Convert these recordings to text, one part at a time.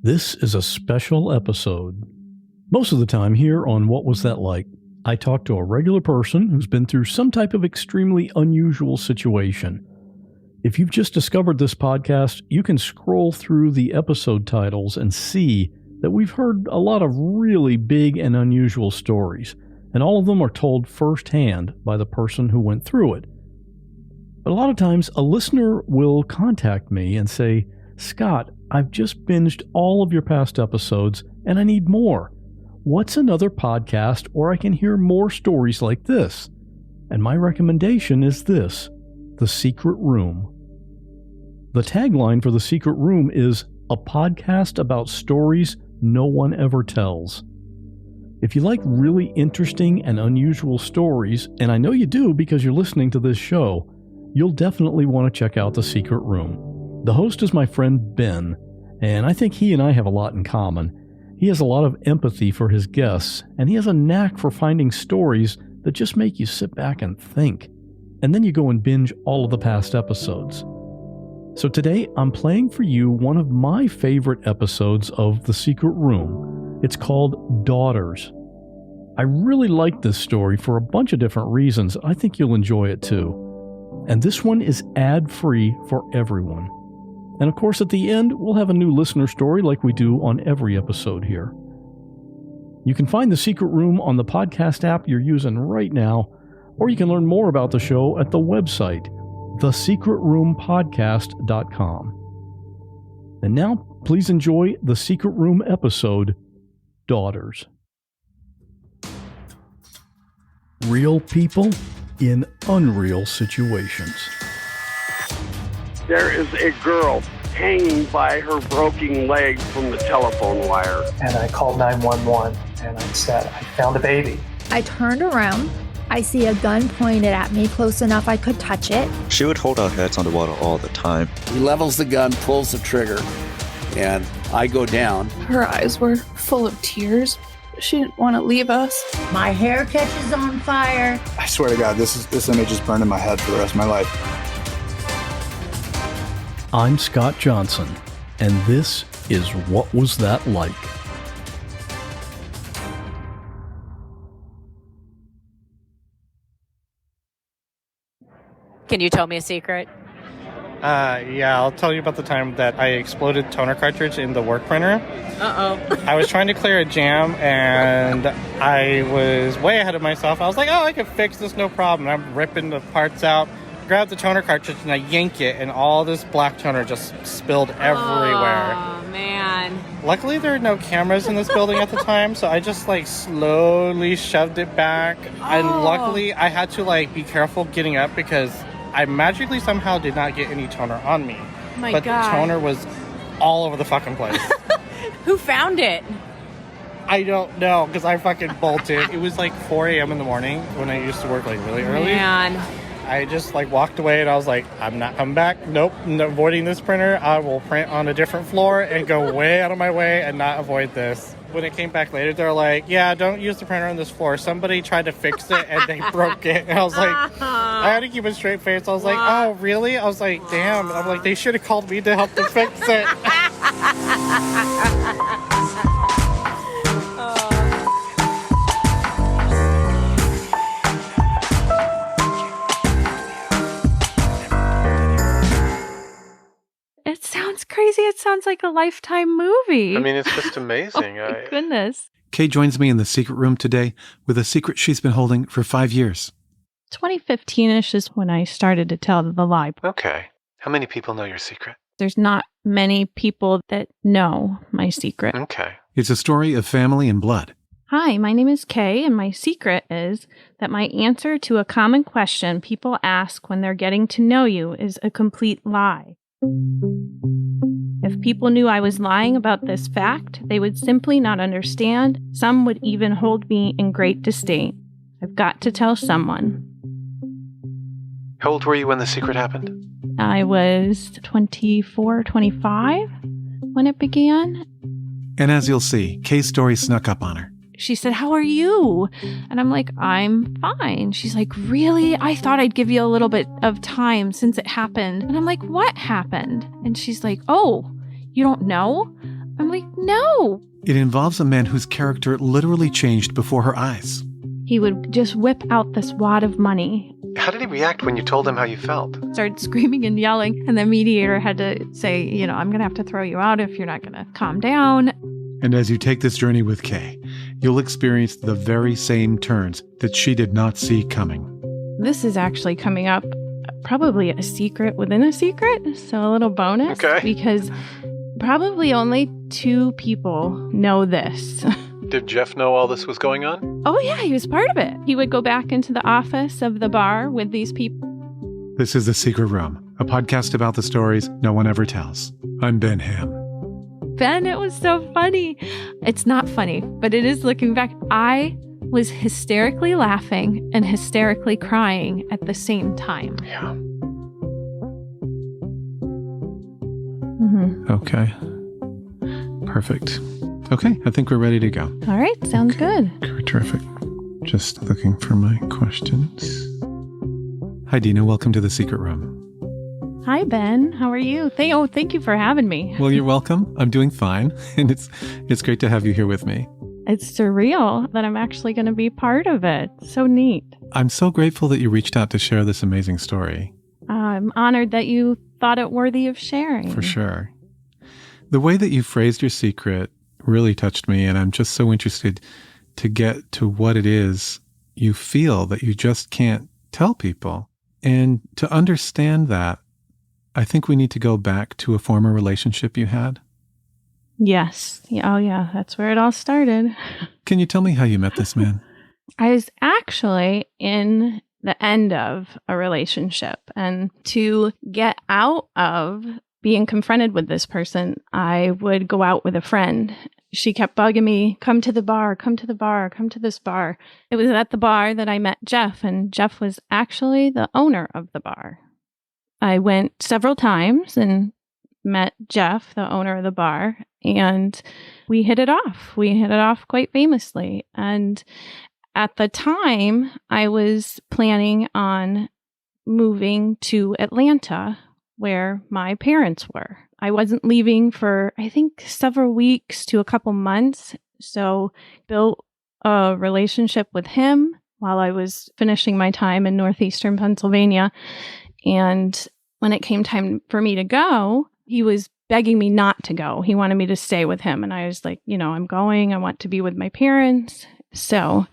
This is a special episode. Most of the time here on What Was That Like, I talk to a regular person who's been through some type of extremely unusual situation. If you've just discovered this podcast, you can scroll through the episode titles and see that we've heard a lot of really big and unusual stories, and all of them are told firsthand by the person who went through it. But a lot of times, a listener will contact me and say, "Scott, I've just binged all of your past episodes and I need more. What's another podcast where I can hear more stories like this?" And my recommendation is this: The Secret Room. The tagline for The Secret Room is a podcast about stories no one ever tells. If you like really interesting and unusual stories, and I know you do because you're listening to this show, you'll definitely want to check out The Secret Room. The host is my friend Ben, and I think he and I have a lot in common. He has a lot of empathy for his guests, and he has a knack for finding stories that just make you sit back and think. And then you go and binge all of the past episodes. So today, I'm playing for you one of my favorite episodes of The Secret Room. It's called Daughters. I really like this story for a bunch of different reasons. I think you'll enjoy it too. And this one is ad-free for everyone. And of course, at the end, we'll have a new listener story like we do on every episode here. You can find The Secret Room on the podcast app you're using right now, or you can learn more about the show at the website, thesecretroompodcast.com. And now, please enjoy The Secret Room episode, Daughters. Real people in unreal situations. There is a girl hanging by her broken leg from the telephone wire. And I called 911 and I said, I found a baby. I turned around. I see a gun pointed at me close enough I could touch it. She would hold our heads underwater all the time. He levels the gun, pulls the trigger, and I go down. Her eyes were full of tears. She didn't want to leave us. My hair catches on fire. I swear to God, this image is burned in my head for the rest of my life. I'm Scott Johnson, and this is What Was That Like? Can you tell me a secret? Yeah, I'll tell you about the time that I exploded toner cartridge in the work printer. Uh-oh. I was trying to clear a jam, and I was way ahead of myself. I was like, I can fix this, no problem. And I'm ripping the parts out, grab the toner cartridge, and I yank it, and all this black toner just spilled everywhere. Oh, man. Luckily, there are no cameras in this building at the time, so I just, slowly shoved it back. Oh. And luckily, I had to, be careful getting up because I magically somehow did not get any toner on me. Oh my but God. The toner was all over the fucking place. Who found it? I don't know, because I fucking bolted. It was 4 a.m. in the morning when I used to work really early. Man. I just walked away and I was like, I'm not coming back. Nope, avoiding this printer. I will print on a different floor and go way out of my way and not avoid this. When it came back later, they're like, yeah, don't use the printer on this floor. Somebody tried to fix it and they broke it. And I was like, I had to keep a straight face. I was like, oh, really? I was like, damn. I'm like, they should have called me to help them fix it. It sounds crazy. It sounds like a Lifetime movie. I mean, it's just amazing. Oh my goodness. Kay joins me in the secret room today with a secret she's been holding for 5 years. 2015-ish is when I started to tell the lie. Okay. How many people know your secret? There's not many people that know my secret. Okay. It's a story of family and blood. Hi, my name is Kay, and my secret is that my answer to a common question people ask when they're getting to know you is a complete lie. If people knew I was lying about this fact, they would simply not understand. Some would even hold me in great disdain. I've got to tell someone. How old were you when the secret happened? I was 24, 25 when it began. And as you'll see, Kay's story snuck up on her. She said, "How are you?" And I'm like, "I'm fine." She's like, "Really? I thought I'd give you a little bit of time since it happened." And I'm like, "What happened?" And she's like, "Oh, you don't know?" I'm like, No. It involves a man whose character literally changed before her eyes. He would just whip out this wad of money. How did he react when you told him how you felt? Started screaming and yelling, and the mediator had to say, I'm going to have to throw you out if you're not going to calm down. And as you take this journey with Kay, you'll experience the very same turns that she did not see coming. This is actually coming up probably a secret within a secret, so a little bonus. Okay. Because probably only 2 people know this. Did Jeff know all this was going on? Oh yeah, he was part of it. He would go back into the office of the bar with these people. This is The Secret Room, a podcast about the stories no one ever tells. I'm Ben Ham. Ben, it was so funny. It's not funny, but it is looking back. I was hysterically laughing and hysterically crying at the same time. Yeah. Mm-hmm. Okay. Perfect. Okay, I think we're ready to go. All right, sounds good. Terrific. Just looking for my questions. Hi, Dina. Welcome to The Secret Room. Hi, Ben. How are you? Thank you for having me. Well, you're welcome. I'm doing fine, and it's great to have you here with me. It's surreal that I'm actually going to be part of it. So neat. I'm so grateful that you reached out to share this amazing story. I'm honored that you thought it worthy of sharing. For sure. The way that you phrased your secret really touched me, and I'm just so interested to get to what it is you feel that you just can't tell people. And to understand that, I think we need to go back to a former relationship you had. Yes. Oh, yeah. That's where it all started. Can you tell me how you met this man? I was actually in the end of a relationship, and to get out of being confronted with this person, I would go out with a friend. She kept bugging me, come to the bar, come to the bar, come to this bar. It was at the bar that I met Jeff, and Jeff was actually the owner of the bar. I went several times and met Jeff, the owner of the bar, and we hit it off. We hit it off quite famously. And at the time, I was planning on moving to Atlanta, where my parents were. I wasn't leaving for, I think, several weeks to a couple months. So built a relationship with him while I was finishing my time in northeastern Pennsylvania. And when it came time for me to go, he was begging me not to go. He wanted me to stay with him. And I was like, I'm going. I want to be with my parents. So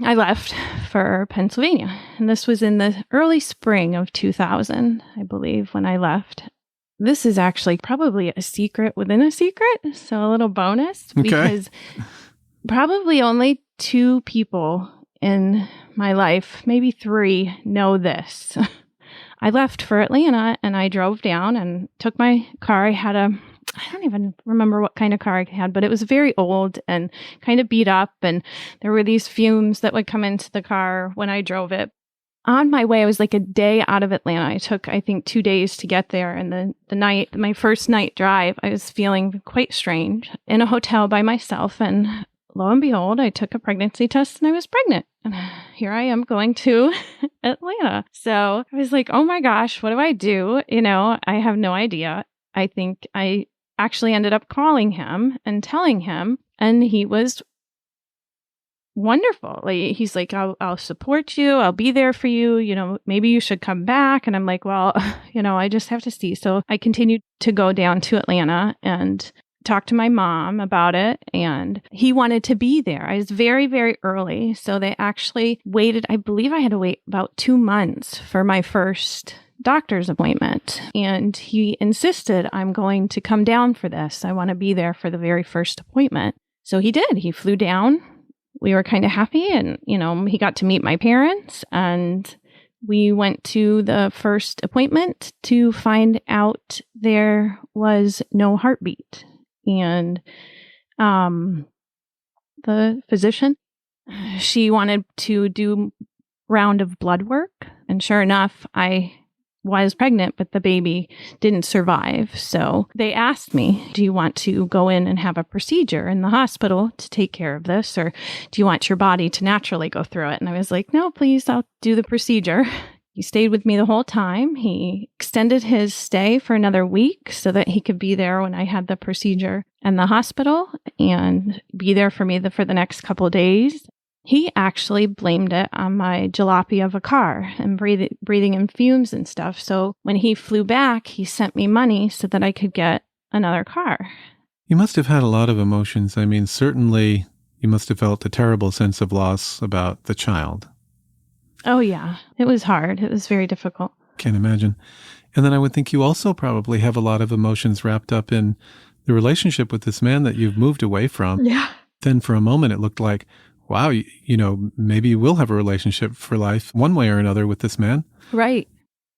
I left for Pennsylvania. And this was in the early spring of 2000, I believe, when I left. This is actually probably a secret within a secret. So a little bonus. Okay. Because probably only 2 people in my life, maybe 3, know this. I left for Atlanta and I drove down and took my car. I don't even remember what kind of car I had, but it was very old and kind of beat up. And there were these fumes that would come into the car when I drove it. On my way, I was like a day out of Atlanta. I took, I think, 2 days to get there. And my first night drive, I was feeling quite strange in a hotel by myself. And lo and behold, I took a pregnancy test and I was pregnant. And here I am going to Atlanta. So I was like, oh my gosh, what do I do? I have no idea. I think I actually ended up calling him and telling him, and he was wonderful. Like, he's like, I'll support you. I'll be there for you. Maybe you should come back. And I'm like, well, I just have to see. So I continued to go down to Atlanta and talked to my mom about it, and he wanted to be there. I was very, very early. So they actually waited. I believe I had to wait about 2 months for my first doctor's appointment. And he insisted, I'm going to come down for this. I want to be there for the very first appointment. So he did. He flew down. We were kind of happy, and, he got to meet my parents, and we went to the first appointment to find out there was no heartbeat. And the physician, she wanted to do round of blood work. And sure enough, I was pregnant, but the baby didn't survive. So they asked me, do you want to go in and have a procedure in the hospital to take care of this? Or do you want your body to naturally go through it? And I was like, no, please, I'll do the procedure. He stayed with me the whole time. He extended his stay for another week so that he could be there when I had the procedure in the hospital and be there for me for the next couple of days. He actually blamed it on my jalopy of a car and breathing in fumes and stuff. So when he flew back, he sent me money so that I could get another car. You must have had a lot of emotions. I mean, certainly you must have felt a terrible sense of loss about the child. Oh, yeah. It was hard. It was very difficult. Can't imagine. And then I would think you also probably have a lot of emotions wrapped up in the relationship with this man that you've moved away from. Yeah. Then for a moment, it looked like, wow, you know, maybe you will have a relationship for life one way or another with this man. Right.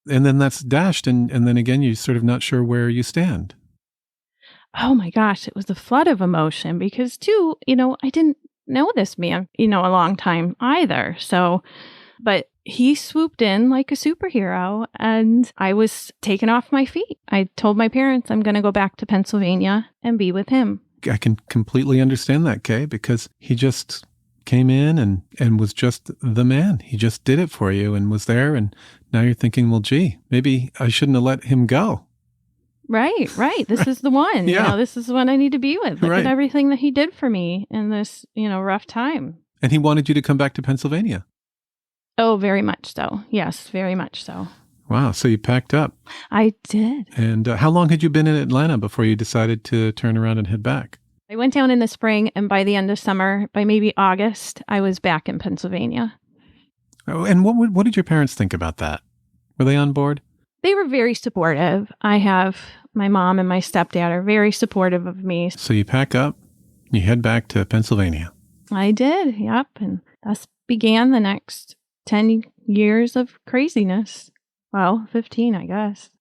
And then that's dashed. And then again, you're sort of not sure where you stand. Oh my gosh, it was a flood of emotion because too, I didn't know this man, a long time either. So, but he swooped in like a superhero and I was taken off my feet. I told my parents I'm going to go back to Pennsylvania and be with him. I can completely understand that, Kay, because he just came in and was just the man. He just did it for you and was there. And now you're thinking, well, gee, maybe I shouldn't have let him go. Right. This is the one. Yeah. This is the one I need to be with. Look Right. at everything that he did for me in this, rough time. And he wanted you to come back to Pennsylvania. Oh, very much so. Yes, very much so. Wow. So you packed up. I did. And how long had you been in Atlanta before you decided to turn around and head back? I went down in the spring, and by the end of summer, by maybe August, I was back in Pennsylvania. Oh, and what did your parents think about that? Were they on board? They were very supportive. I have my mom and my stepdad are very supportive of me. So you pack up, you head back to Pennsylvania. I did, yep. And thus began the next 10 years of craziness. Well, 15, I guess.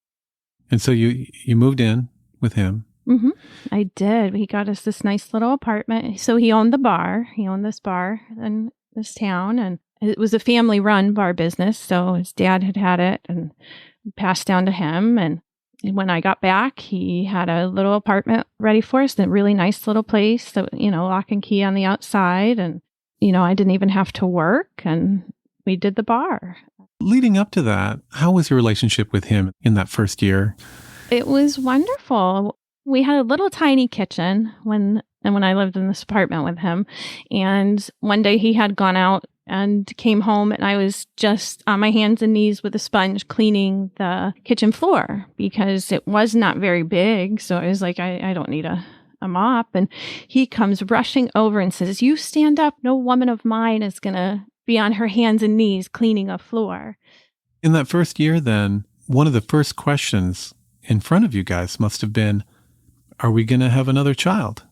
And so you moved in with him. Mm-hmm. I did. He got us this nice little apartment. So he owned the bar. He owned this bar in this town. And it was a family-run bar business. So his dad had it and passed down to him. And when I got back, he had a little apartment ready for us, a really nice little place, that, lock and key on the outside. And, I didn't even have to work. And we did the bar. Leading up to that, how was your relationship with him in that first year? It was wonderful. We had a little tiny kitchen when I lived in this apartment with him. And one day he had gone out and came home, and I was just on my hands and knees with a sponge cleaning the kitchen floor because it was not very big. So I was like, I don't need a mop. And he comes rushing over and says, "You stand up. No woman of mine is going to be on her hands and knees cleaning a floor." In that first year, then, one of the first questions in front of you guys must have been, are we going to have another child?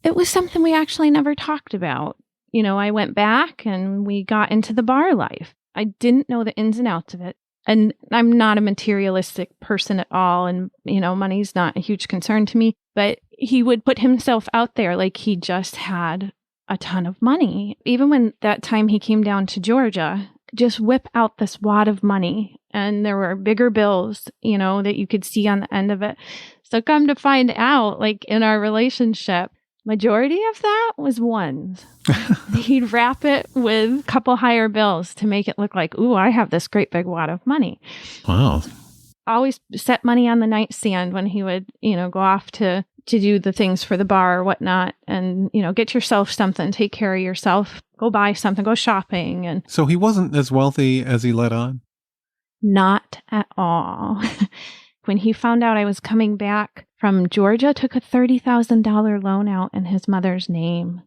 It was something we actually never talked about. I went back and we got into the bar life. I didn't know the ins and outs of it. And I'm not a materialistic person at all. And, money's not a huge concern to me. But he would put himself out there like he just had a ton of money. Even when that time he came down to Georgia, just whip out this wad of money. And there were bigger bills, that you could see on the end of it. So come to find out, like in our relationship, majority of that was ones. He'd wrap it with a couple higher bills to make it look like, ooh, I have this great big wad of money. Wow. Always set money on the nightstand when he would, go off to do the things for the bar or whatnot. And, get yourself something, take care of yourself, go buy something, go shopping. And so he wasn't as wealthy as he let on? Not at all. When he found out I was coming back from Georgia, took a $30,000 loan out in his mother's name.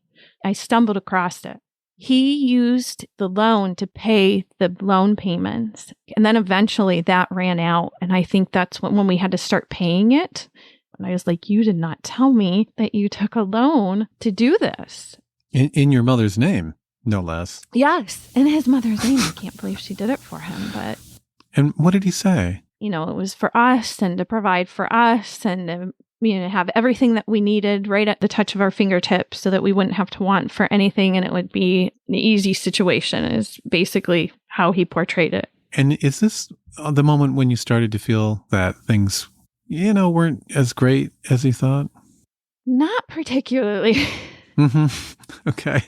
I stumbled across it. He used the loan to pay the loan payments. And then eventually that ran out. And I think that's when we had to start paying it. And I was like, you did not tell me that you took a loan to do this. In your mother's name, no less. Yes, in his mother's name. I can't believe she did it for him. But and what did he say? It was for us and to provide for us and to, have everything that we needed right at the touch of our fingertips so that we wouldn't have to want for anything and it would be an easy situation is basically how he portrayed it. And is this the moment when you started to feel that things, weren't as great as he thought? Not particularly. Mm-hmm. Okay.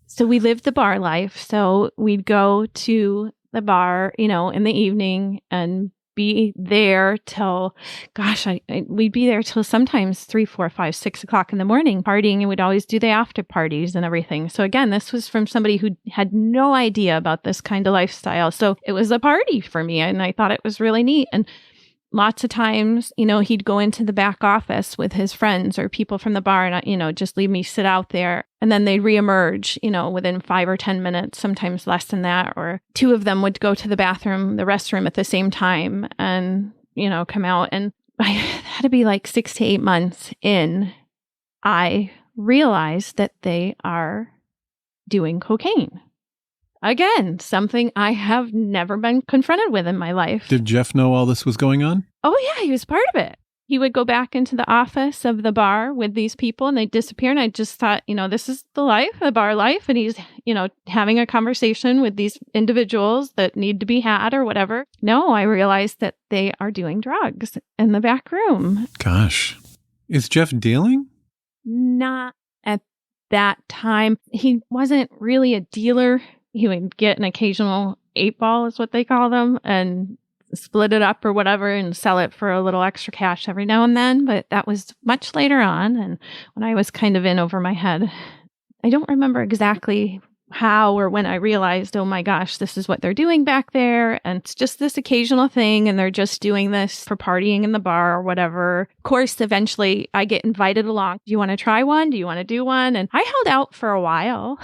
So we lived the bar life. So we'd go to the bar, in the evening and be there till, we'd be there till sometimes 3, 4, 5, 6 o'clock in the morning partying, and we'd always do the after parties and everything. So again, this was from somebody who had no idea about this kind of lifestyle. So it was a party for me, and I thought it was really neat. And lots of times, he'd go into the back office with his friends or people from the bar and, just leave me sit out there. And then they'd reemerge, within 5 or 10 minutes, sometimes less than that. Or 2 of them would go to the restroom at the same time and, come out. And I had to be like 6 to 8 months in. I realized that they are doing cocaine. Again, something I have never been confronted with in my life. Did Jeff know all this was going on? Oh, yeah, he was part of it. He would go back into the office of the bar with these people and they'd disappear. And I just thought, this is the life, the bar life. And he's, having a conversation with these individuals that need to be had or whatever. No, I realized that they are doing drugs in the back room. Gosh. Is Jeff dealing? Not at that time. He wasn't really a dealer. He would get an occasional 8-ball is what they call them and split it up or whatever and sell it for a little extra cash every now and then. But that was much later on and when I was kind of in over my head. I don't remember exactly how or when I realized, oh my gosh, this is what they're doing back there. And it's just this occasional thing. And they're just doing this for partying in the bar or whatever. Of course, eventually I get invited along. Do you want to try one? Do you want to do one? And I held out for a while.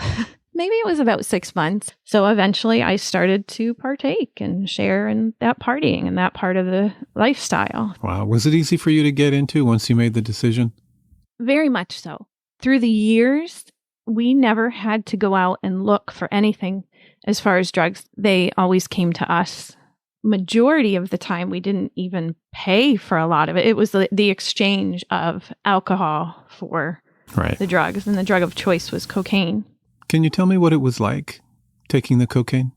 Maybe it was about 6 months. So eventually I started to partake and share in that partying and that part of the lifestyle. Wow. Was it easy for you to get into once you made the decision? Very much so. Through the years, we never had to go out and look for anything as far as drugs. They always came to us. Majority of the time, we didn't even pay for a lot of it. It was the exchange of alcohol for the drugs. And the drug of choice was cocaine. Can you tell me what it was like taking the cocaine?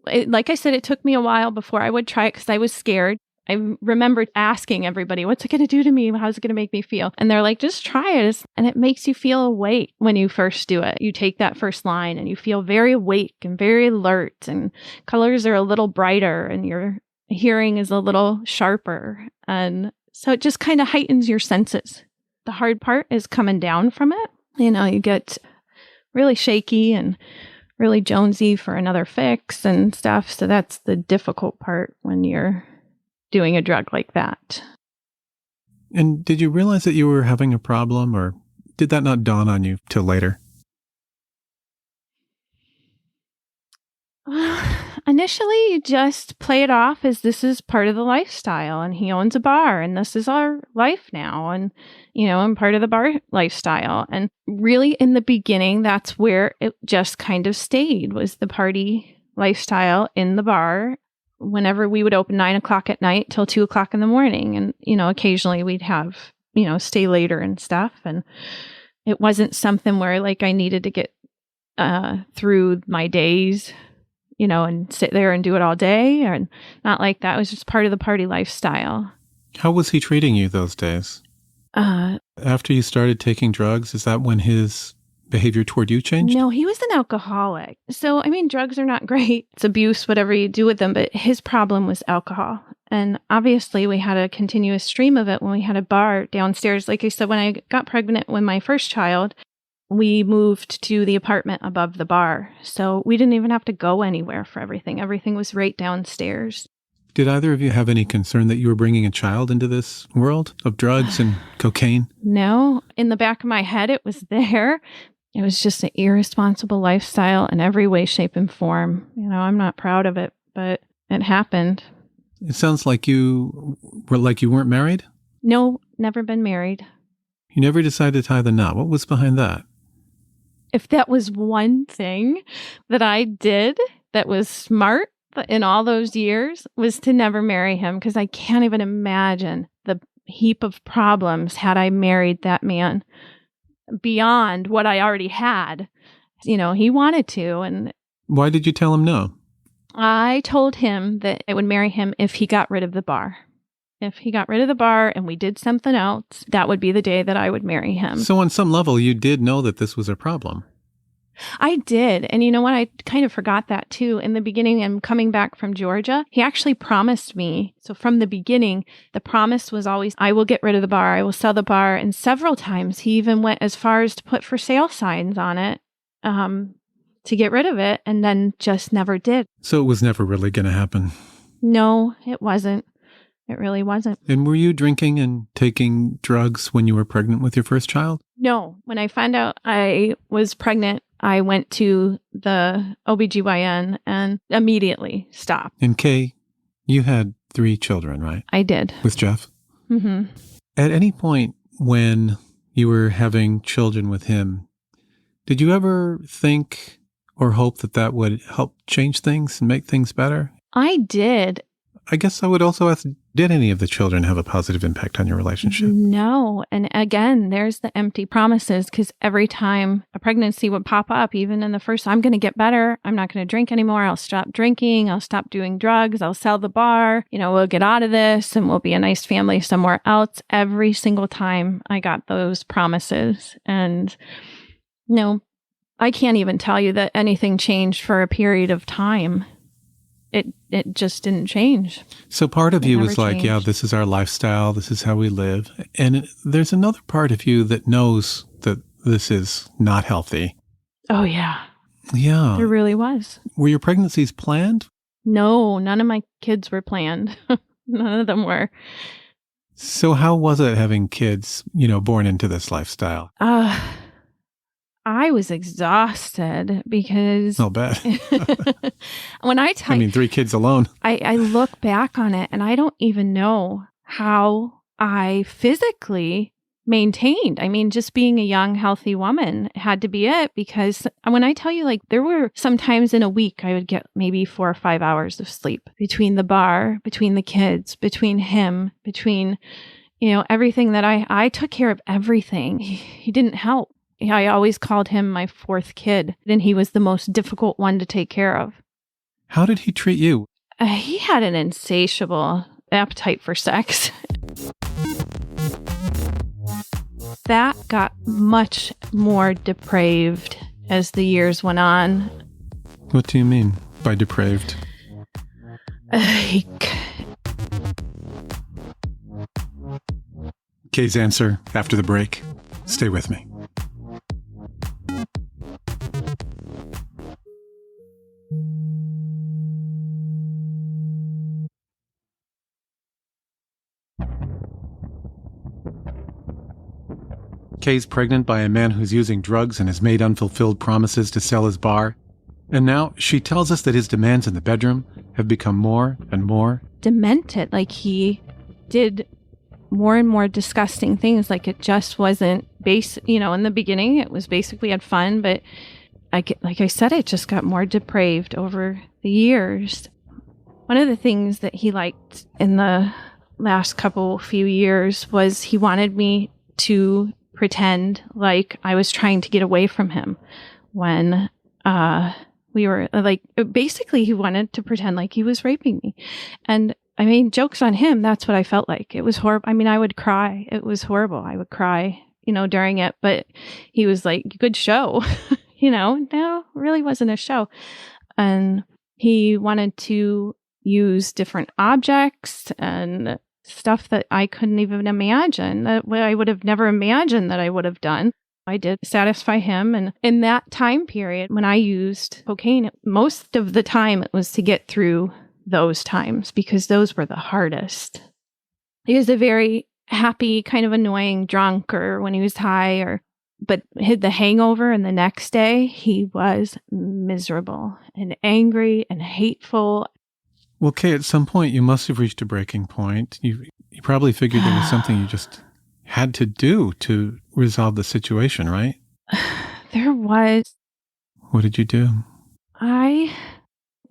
Like I said, it took me a while before I would try it because I was scared. I remember asking everybody, what's it going to do to me? How's it going to make me feel? And they're like, just try it. And it makes you feel awake when you first do it. You take that first line and you feel very awake and very alert and colors are a little brighter and your hearing is a little sharper. And so it just kind of heightens your senses. The hard part is coming down from it. You get really shaky and really jonesy for another fix and stuff. So that's the difficult part when you're doing a drug like that. And did you realize that you were having a problem, or did that not dawn on you till later? Initially, you just play it off as this is part of the lifestyle, and he owns a bar, and this is our life now, and I'm part of the bar lifestyle. And really, in the beginning, that's where it just kind of stayed, was the party lifestyle in the bar. Whenever we would open 9 o'clock at night till 2 o'clock in the morning, and occasionally we'd have stay later and stuff, and it wasn't something where like I needed to get through my days. And sit there and do it all day, or not like that. It was just part of the party lifestyle. How was he treating you those days? After you started taking drugs, is that when his behavior toward you changed? No, he was an alcoholic. So, drugs are not great. It's abuse, whatever you do with them, but his problem was alcohol. And obviously we had a continuous stream of it when we had a bar downstairs. Like I said, when I got pregnant with my first child, we moved to the apartment above the bar. So we didn't even have to go anywhere for everything. Everything was right downstairs. Did either of you have any concern that you were bringing a child into this world of drugs and cocaine? No. In the back of my head, it was there. It was just an irresponsible lifestyle in every way, shape, and form. I'm not proud of it, but it happened. It sounds like you weren't married? No, never been married. You never decided to tie the knot. What was behind that? If that was one thing that I did that was smart in all those years, was to never marry him, because I can't even imagine the heap of problems had I married that man beyond what I already had. He wanted to. And why did you tell him no? I told him that I would marry him if he got rid of the bar. If he got rid of the bar and we did something else, that would be the day that I would marry him. So on some level, you did know that this was a problem. I did. And you know what? I kind of forgot that too. In the beginning, I'm coming back from Georgia. He actually promised me. So from the beginning, the promise was always, I will get rid of the bar. I will sell the bar. And several times he even went as far as to put for sale signs on it to get rid of it, and then just never did. So it was never really going to happen. No, it wasn't. It really wasn't. And were you drinking and taking drugs when you were pregnant with your first child? No. When I found out I was pregnant, I went to the OBGYN and immediately stopped. And Kay, you had 3 children, right? I did. With Jeff? Mm-hmm. At any point when you were having children with him, did you ever think or hope that that would help change things and make things better? I did. I guess I would also ask, did any of the children have a positive impact on your relationship? No. And again, there's the empty promises, because every time a pregnancy would pop up, even in the first, I'm going to get better. I'm not going to drink anymore. I'll stop drinking. I'll stop doing drugs. I'll sell the bar. We'll get out of this and we'll be a nice family somewhere else. Every single time I got those promises. And no, I can't even tell you that anything changed for a period of time. It just didn't change. So part of you was like, changed. yeah, this is our lifestyle. This is how we live. And there's another part of you that knows that this is not healthy. Oh, yeah. Yeah. There really was. Were your pregnancies planned? No, none of my kids were planned. None of them were. So how was it having kids, born into this lifestyle? I was exhausted because... I'll bet. When I tell you... 3 kids alone. I look back on it and I don't even know how I physically maintained. Just being a young, healthy woman had to be it, because when I tell you, there were some times in a week I would get maybe 4 or 5 hours of sleep between the bar, between the kids, between him, between, everything that I took care of everything. He didn't help. I always called him my 4th kid, and he was the most difficult one to take care of. How did he treat you? He had an insatiable appetite for sex. That got much more depraved as the years went on. What do you mean by depraved? Kay's answer after the break. Stay with me. Kay's pregnant by a man who's using drugs and has made unfulfilled promises to sell his bar. And now she tells us that his demands in the bedroom have become more and more demented. He did more and more disgusting things. It just wasn't in the beginning it was basically had fun, but like I said, it just got more depraved over the years. One of the things that he liked in the last few years was he wanted me to pretend like I was trying to get away from him when we were basically he wanted to pretend like he was raping me. And jokes on him, that's what I felt like. It was horrible. I would cry. It was horrible. I would cry, during it, but he was like, good show. No, it really wasn't a show. And he wanted to use different objects and stuff that I couldn't even imagine, that I would have never imagined that I would have done. I did satisfy him. And in that time period, when I used cocaine, most of the time it was to get through those times, because those were the hardest. He was a very happy, kind of annoying drunk, or when he was high, but hid the hangover, and the next day he was miserable and angry and hateful. Well, Kay, at some point you must have reached a breaking point. You probably figured there was something you just had to do to resolve the situation, right? There was. What did you do?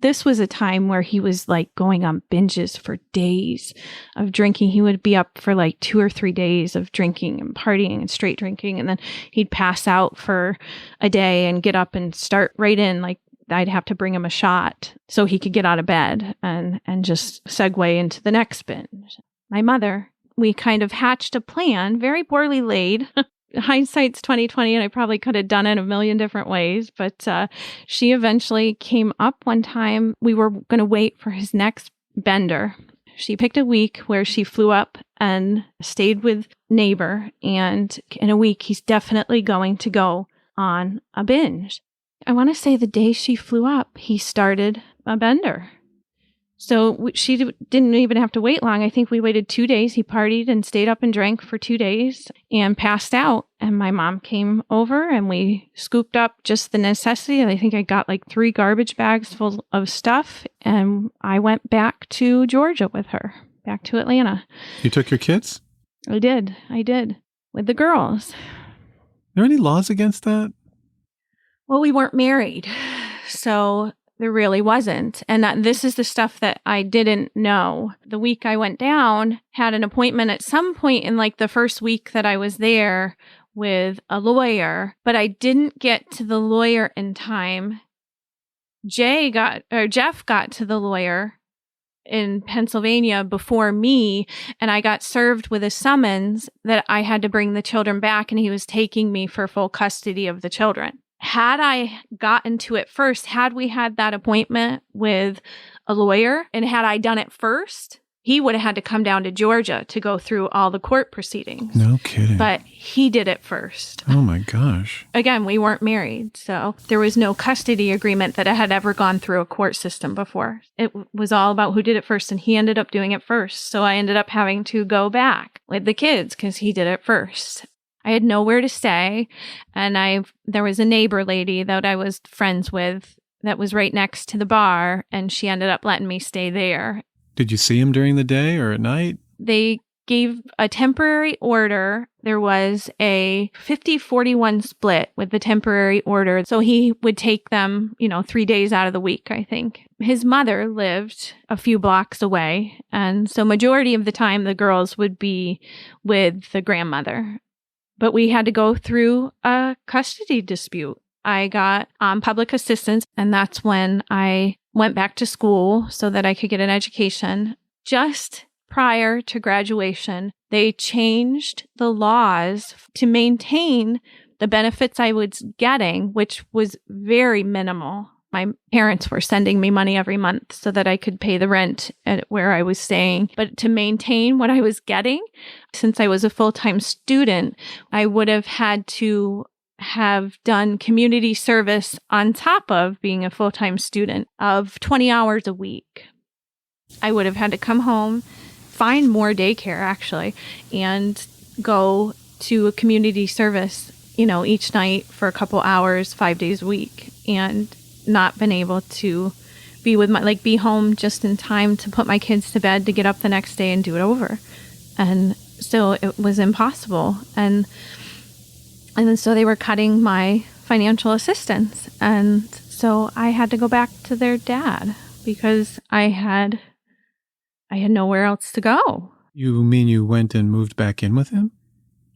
This was a time where he was going on binges for days of drinking. He would be up for 2 or 3 days of drinking and partying and straight drinking. And then he'd pass out for a day and get up and start right in. I'd have to bring him a shot so he could get out of bed and just segue into the next binge. My mother, we kind of hatched a plan, very poorly laid. hindsight's 2020, and I probably could have done it a million different ways. But she eventually came up one time. We were going to wait for his next bender. She picked a week where she flew up and stayed with neighbor. And in a week, he's definitely going to go on a binge. I want to say the day she flew up, he started a bender. So she didn't even have to wait long. I think we waited 2 days. He partied and stayed up and drank for 2 days and passed out. And my mom came over and we scooped up just the necessity. I think I got like 3 garbage bags full of stuff. And I went back to Georgia with her, back to Atlanta. You took your kids? I did. With the girls. Are there any laws against that? Well, we weren't married. So there really wasn't. And this is the stuff that I didn't know. The week I went down, had an appointment at some point in like the first week that I was there with a lawyer, but I didn't get to the lawyer in time. Jeff got to the lawyer in Pennsylvania before me, and I got served with a summons that I had to bring the children back, and he was taking me for full custody of the children. Had I gotten to it first, had we had that appointment with a lawyer, and had I done it first, he would have had to come down to Georgia to go through all the court proceedings. No kidding. But he did it first. Oh my gosh. Again, we weren't married, so there was no custody agreement that had ever gone through a court system before. It was all about who did it first, and he ended up doing it first. So I ended up having to go back with the kids because he did it first. I had nowhere to stay, and there was a neighbor lady that I was friends with that was right next to the bar, and she ended up letting me stay there. Did you see him during the day or at night? They gave a temporary order. There was a 50-41 split with the temporary order, so he would take them, 3 days out of the week, I think. His mother lived a few blocks away, and so majority of the time the girls would be with the grandmother. But we had to go through a custody dispute. I got public assistance, and that's when I went back to school so that I could get an education. Just prior to graduation, they changed the laws to maintain the benefits I was getting, which was very minimal. My parents were sending me money every month so that I could pay the rent at where I was staying. But to maintain what I was getting, since I was a full-time student, I would have had to have done community service on top of being a full-time student of 20 hours a week. I would have had to come home, find more daycare actually, and go to a community service, each night for a couple hours, 5 days a week, and not been able to be home just in time to put my kids to bed to get up the next day and do it over. And so it was impossible. And so they were cutting my financial assistance. And so I had to go back to their dad because I had nowhere else to go. You mean you went and moved back in with him?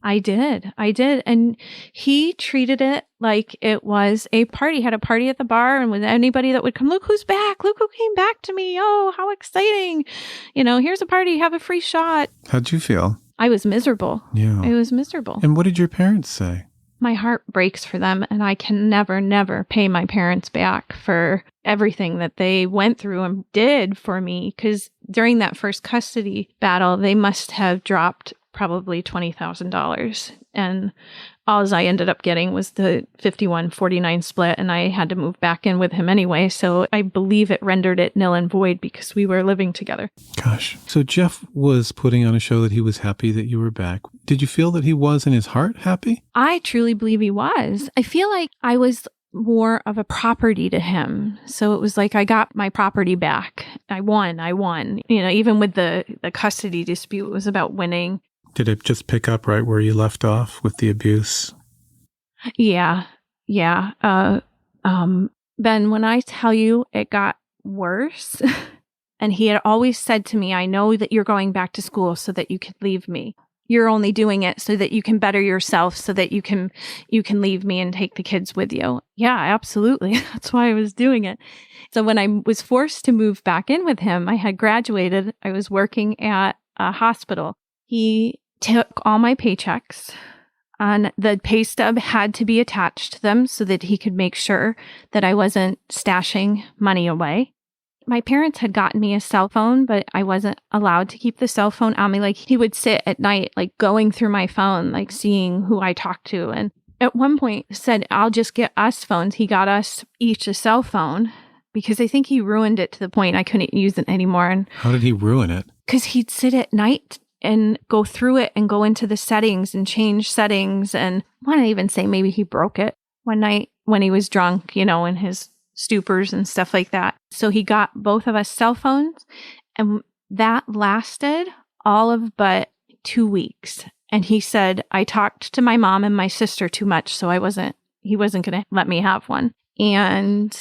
I did. And he treated it like it was a party. Had a party at the bar, and with anybody that would come, look who's back. Look who came back to me. Oh, how exciting. Here's a party. Have a free shot. How'd you feel? I was miserable. Yeah. I was miserable. And what did your parents say? My heart breaks for them, and I can never pay my parents back for everything that they went through and did for me, because during that first custody battle, they must have dropped probably $20,000. And all I ended up getting was the 51-49 split, and I had to move back in with him anyway. So I believe it rendered it null and void because we were living together. Gosh. So Jeff was putting on a show that he was happy that you were back. Did you feel that he was in his heart happy? I truly believe he was. I feel like I was more of a property to him. So it was like I got my property back. I won. Even with the custody dispute, it was about winning. Did it just pick up right where you left off with the abuse? Yeah. Ben, when I tell you it got worse, and he had always said to me, I know that you're going back to school so that you can leave me. You're only doing it so that you can better yourself, so that you can leave me and take the kids with you. Yeah, absolutely. That's why I was doing it. So when I was forced to move back in with him, I had graduated. I was working at a hospital. He took all my paychecks. And the pay stub had to be attached to them so that he could make sure that I wasn't stashing money away. My parents had gotten me a cell phone, but I wasn't allowed to keep the cell phone on me. Like, he would sit at night, like going through my phone, like seeing who I talked to. And at one point said, I'll just get us phones. He got us each a cell phone because I think he ruined it to the point I couldn't use it anymore. And how did he ruin it? Because he'd sit at night and go through it and go into the settings and change settings. And I want to even say maybe he broke it one night when he was drunk, in his stupors and stuff like that. So he got both of us cell phones, and that lasted all of but 2 weeks. And he said, I talked to my mom and my sister too much, so he wasn't going to let me have one. And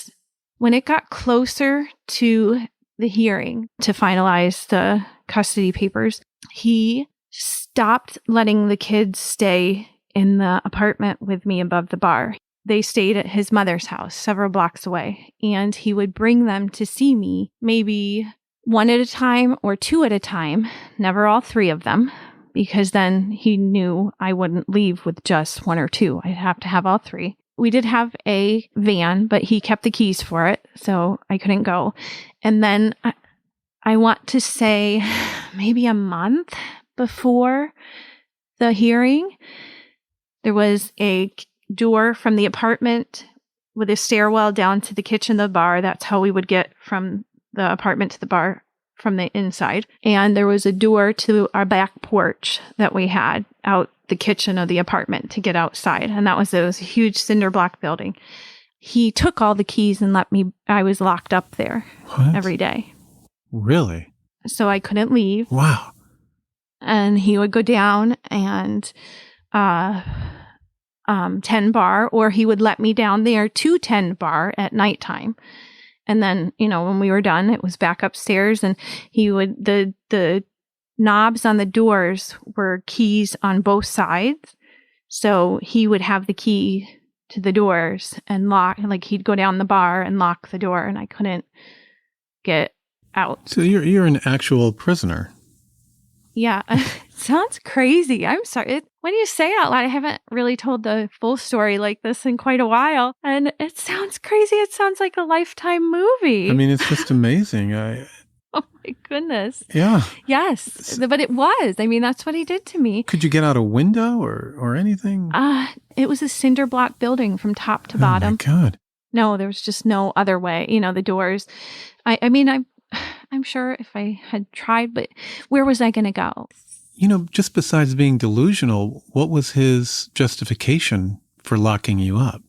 when it got closer to the hearing to finalize the custody papers, he stopped letting the kids stay in the apartment with me above the bar. They stayed at his mother's house several blocks away, and he would bring them to see me maybe one at a time or two at a time, never all three of them, because then he knew I wouldn't leave with just one or two. I'd have to have all three. We did have a van, but he kept the keys for it, so I couldn't go. And then I want to say maybe a month before the hearing, there was a door from the apartment with a stairwell down to the kitchen, the bar. That's how we would get from the apartment to the bar from the inside. And there was a door to our back porch that we had out the kitchen of the apartment to get outside. And it was a huge cinder block building. He took all the keys and I was locked up there every day. Really? So I couldn't leave. Wow. And he would go down and 10 bar, or he would let me down there to 10 bar at nighttime. And then, when we were done, it was back upstairs, and he would, the knobs on the doors were keys on both sides. So he would have the key to the doors and lock, like he'd go down the bar and lock the door, and I couldn't get out. So you're an actual prisoner. Yeah. Sounds crazy. I'm sorry. When you say it out loud, I haven't really told the full story like this in quite a while. And it sounds crazy. It sounds like a Lifetime movie. I mean, it's just amazing. Oh my goodness. Yeah. Yes. But it was. I mean, that's what he did to me. Could you get out a window or anything? It was a cinder block building from top to bottom. Oh my God. No, there was just no other way. The doors. I'm sure if I had tried, but where was I going to go? Just besides being delusional, what was his justification for locking you up?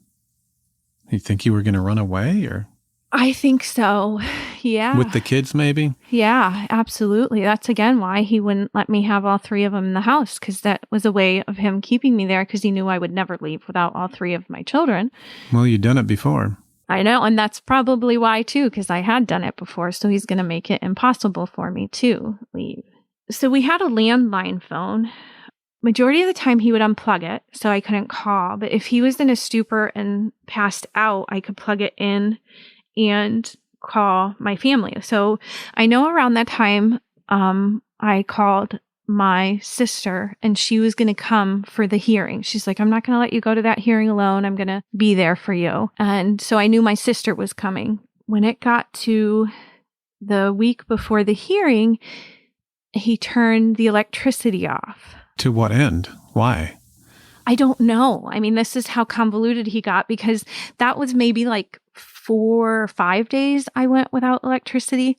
You think you were going to run away, or? I think so. Yeah. With the kids, maybe? Yeah, absolutely. That's again why he wouldn't let me have all three of them in the house, because that was a way of him keeping me there, because he knew I would never leave without all three of my children. Well, you'd done it before. I know. And that's probably why, too, because I had done it before. So he's going to make it impossible for me to leave. So we had a landline phone. Majority of the time he would unplug it, so I couldn't call. But if he was in a stupor and passed out, I could plug it in and call my family. So I know around that time, I called my sister, and she was going to come for the hearing. She's like, I'm not going to let you go to that hearing alone. I'm going to be there for you. And so I knew my sister was coming. When it got to the week before the hearing, he turned the electricity off. To what end? Why? I don't know. I mean, this is how convoluted he got, because that was maybe like 4 or 5 days I went without electricity.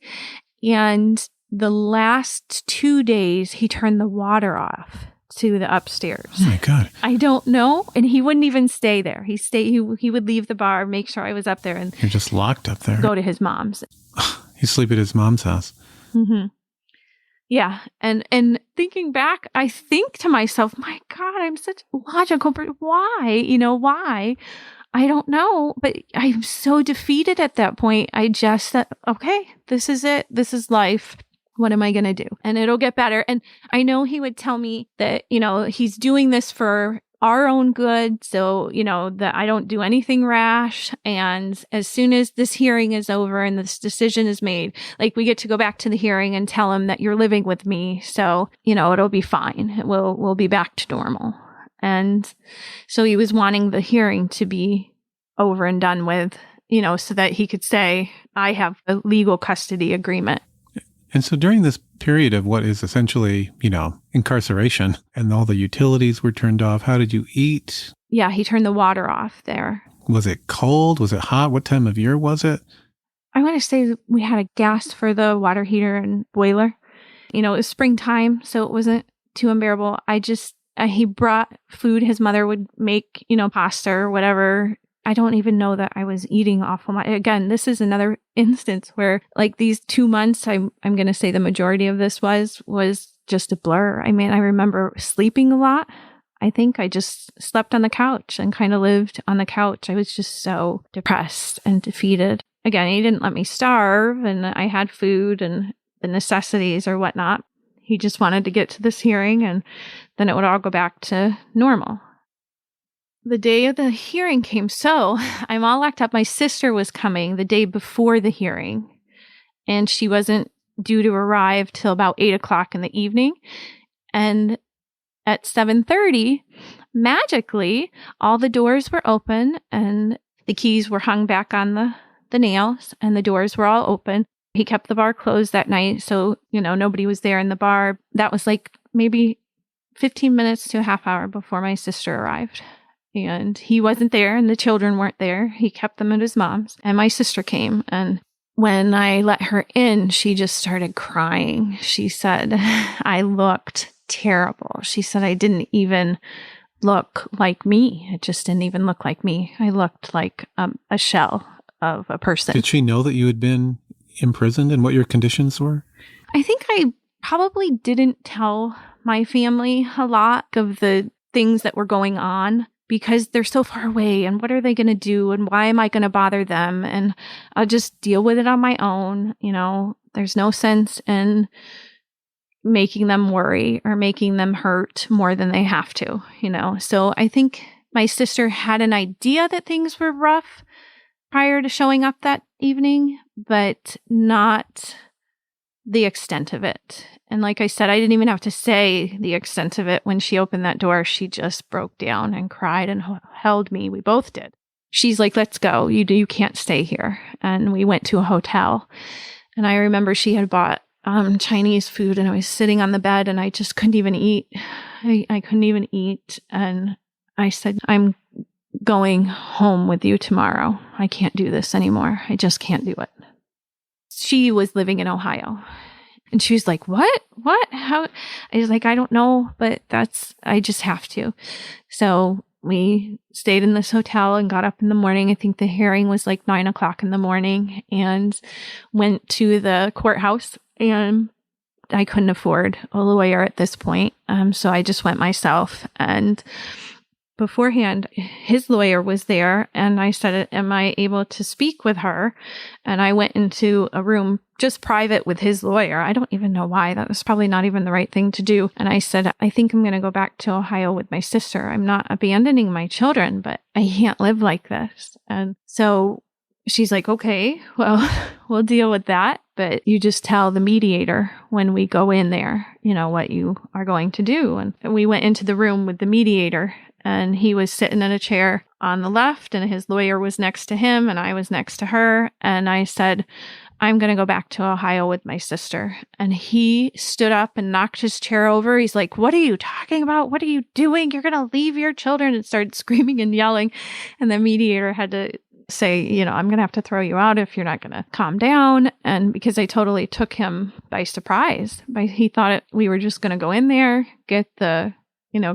And the last 2 days, he turned the water off to the upstairs. Oh my God. I don't know. And he wouldn't even stay there. He would leave the bar, make sure I was up there, and you're just locked up there. Go to his mom's. You sleep at his mom's house. Mm-hmm. Yeah. And thinking back, I think to myself, my God, I'm such a logical person. Why? Why? I don't know. But I'm so defeated at that point. I just said, okay, this is it. This is life. What am I going to do? And it'll get better. And I know he would tell me that, he's doing this for our own good. So, that I don't do anything rash. And as soon as this hearing is over and this decision is made, like, we get to go back to the hearing and tell him that you're living with me. So, it'll be fine. We'll be back to normal. And so he was wanting the hearing to be over and done with, so that he could say, I have a legal custody agreement. And so during this period of what is essentially, incarceration, and all the utilities were turned off, how did you eat? Yeah, he turned the water off there. Was it cold? Was it hot? What time of year was it? I want to say we had a gas for the water heater and boiler. It was springtime, so it wasn't too unbearable. He brought food his mother would make, pasta or whatever. I don't even know that I was eating awful much. Again, this is another instance where like these 2 months, I'm going to say the majority of this was just a blur. I mean, I remember sleeping a lot. I think I just slept on the couch and kind of lived on the couch. I was just so depressed and defeated. Again, he didn't let me starve, and I had food and the necessities or whatnot. He just wanted to get to this hearing, and then it would all go back to normal. The day of the hearing came, so I'm all locked up. My sister was coming the day before the hearing, and she wasn't due to arrive till about 8 o'clock in the evening. And at 7:30, magically, all the doors were open, and the keys were hung back on the nails, and the doors were all open. He kept the bar closed that night, so, nobody was there in the bar. That was like maybe 15 minutes to a half hour before my sister arrived. And he wasn't there, and the children weren't there. He kept them at his mom's, and my sister came. And when I let her in, she just started crying. She said, I looked terrible. She said, I didn't even look like me. It just didn't even look like me. I looked like a shell of a person. Did she know that you had been imprisoned and what your conditions were? I think I probably didn't tell my family a lot of the things that were going on because they're so far away, and what are they going to do, and why am I going to bother them? And I'll just deal with it on my own. There's no sense in making them worry or making them hurt more than they have to, So I think my sister had an idea that things were rough prior to showing up that evening, but not the extent of it. And like I said, I didn't even have to say the extent of it. When she opened that door, she just broke down and cried and held me. We both did. She's like, let's go. You can't stay here. And we went to a hotel. And I remember she had bought Chinese food, and I was sitting on the bed, and I just couldn't even eat. I couldn't even eat. And I said, I'm going home with you tomorrow. I can't do this anymore. I just can't do it. She was living in Ohio, and she was like, what? How? I was like, I don't know, but I just have to. So we stayed in this hotel and got up in the morning. I think the hearing was like 9 o'clock in the morning, and went to the courthouse, and I couldn't afford a lawyer at this point. So I just went myself, and beforehand, his lawyer was there, and I said, am I able to speak with her? And I went into a room just private with his lawyer. I don't even know why. That was probably not even the right thing to do. And I said, I think I'm going to go back to Ohio with my sister. I'm not abandoning my children, but I can't live like this. And so she's like, okay, well, we'll deal with that. But you just tell the mediator when we go in there, what you are going to do. And we went into the room with the mediator, and he was sitting in a chair on the left, and his lawyer was next to him, and I was next to her. And I said, I'm going to go back to Ohio with my sister. And he stood up and knocked his chair over. He's like, what are you talking about? What are you doing? You're going to leave your children, and started screaming and yelling. And the mediator had to say, I'm going to have to throw you out if you're not going to calm down. And because I totally took him by surprise, he thought we were just going to go in there, get the,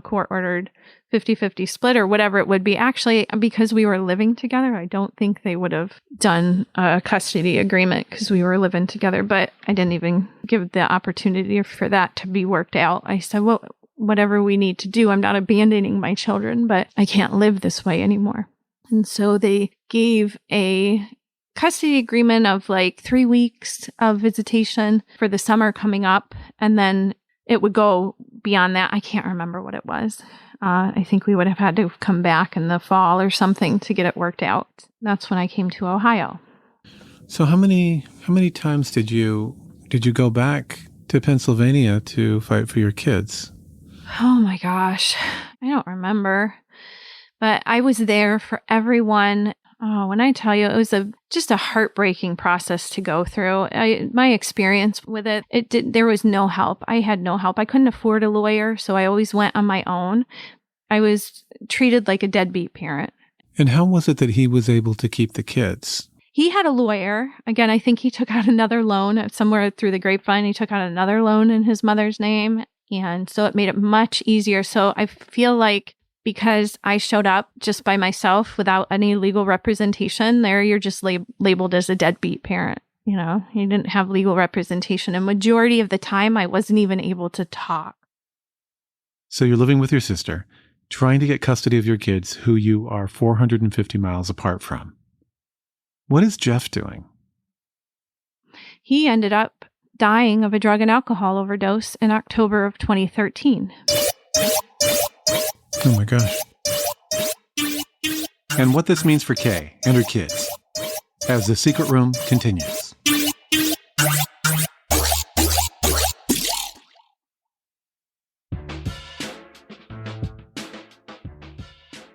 court-ordered 50-50 split or whatever it would be. Actually, because we were living together, I don't think they would have done a custody agreement because we were living together. But I didn't even give the opportunity for that to be worked out. I said, well, whatever we need to do, I'm not abandoning my children, but I can't live this way anymore. And so they gave a custody agreement of like 3 weeks of visitation for the summer coming up. And then it would go beyond that. I can't remember what it was. I think we would have had to come back in the fall or something to get it worked out. That's when I came to Ohio. So how many times did you go back to Pennsylvania to fight for your kids? Oh my gosh. I don't remember. But I was there for everyone. Oh, when I tell you, it was just a heartbreaking process to go through. My experience with there was no help. I had no help. I couldn't afford a lawyer, so I always went on my own. I was treated like a deadbeat parent. And how was it that he was able to keep the kids? He had a lawyer. Again, I think he took out another loan somewhere through the grapevine. He took out another loan in his mother's name. And so it made it much easier. So I feel like because I showed up just by myself without any legal representation, there you're just labeled as a deadbeat parent. You know, you didn't have legal representation. And majority of the time, I wasn't even able to talk. So you're living with your sister, trying to get custody of your kids who you are 450 miles apart from. What is Jeff doing? He ended up dying of a drug and alcohol overdose in October of 2013. Oh my gosh. And what this means for Kay and her kids as the secret room continues.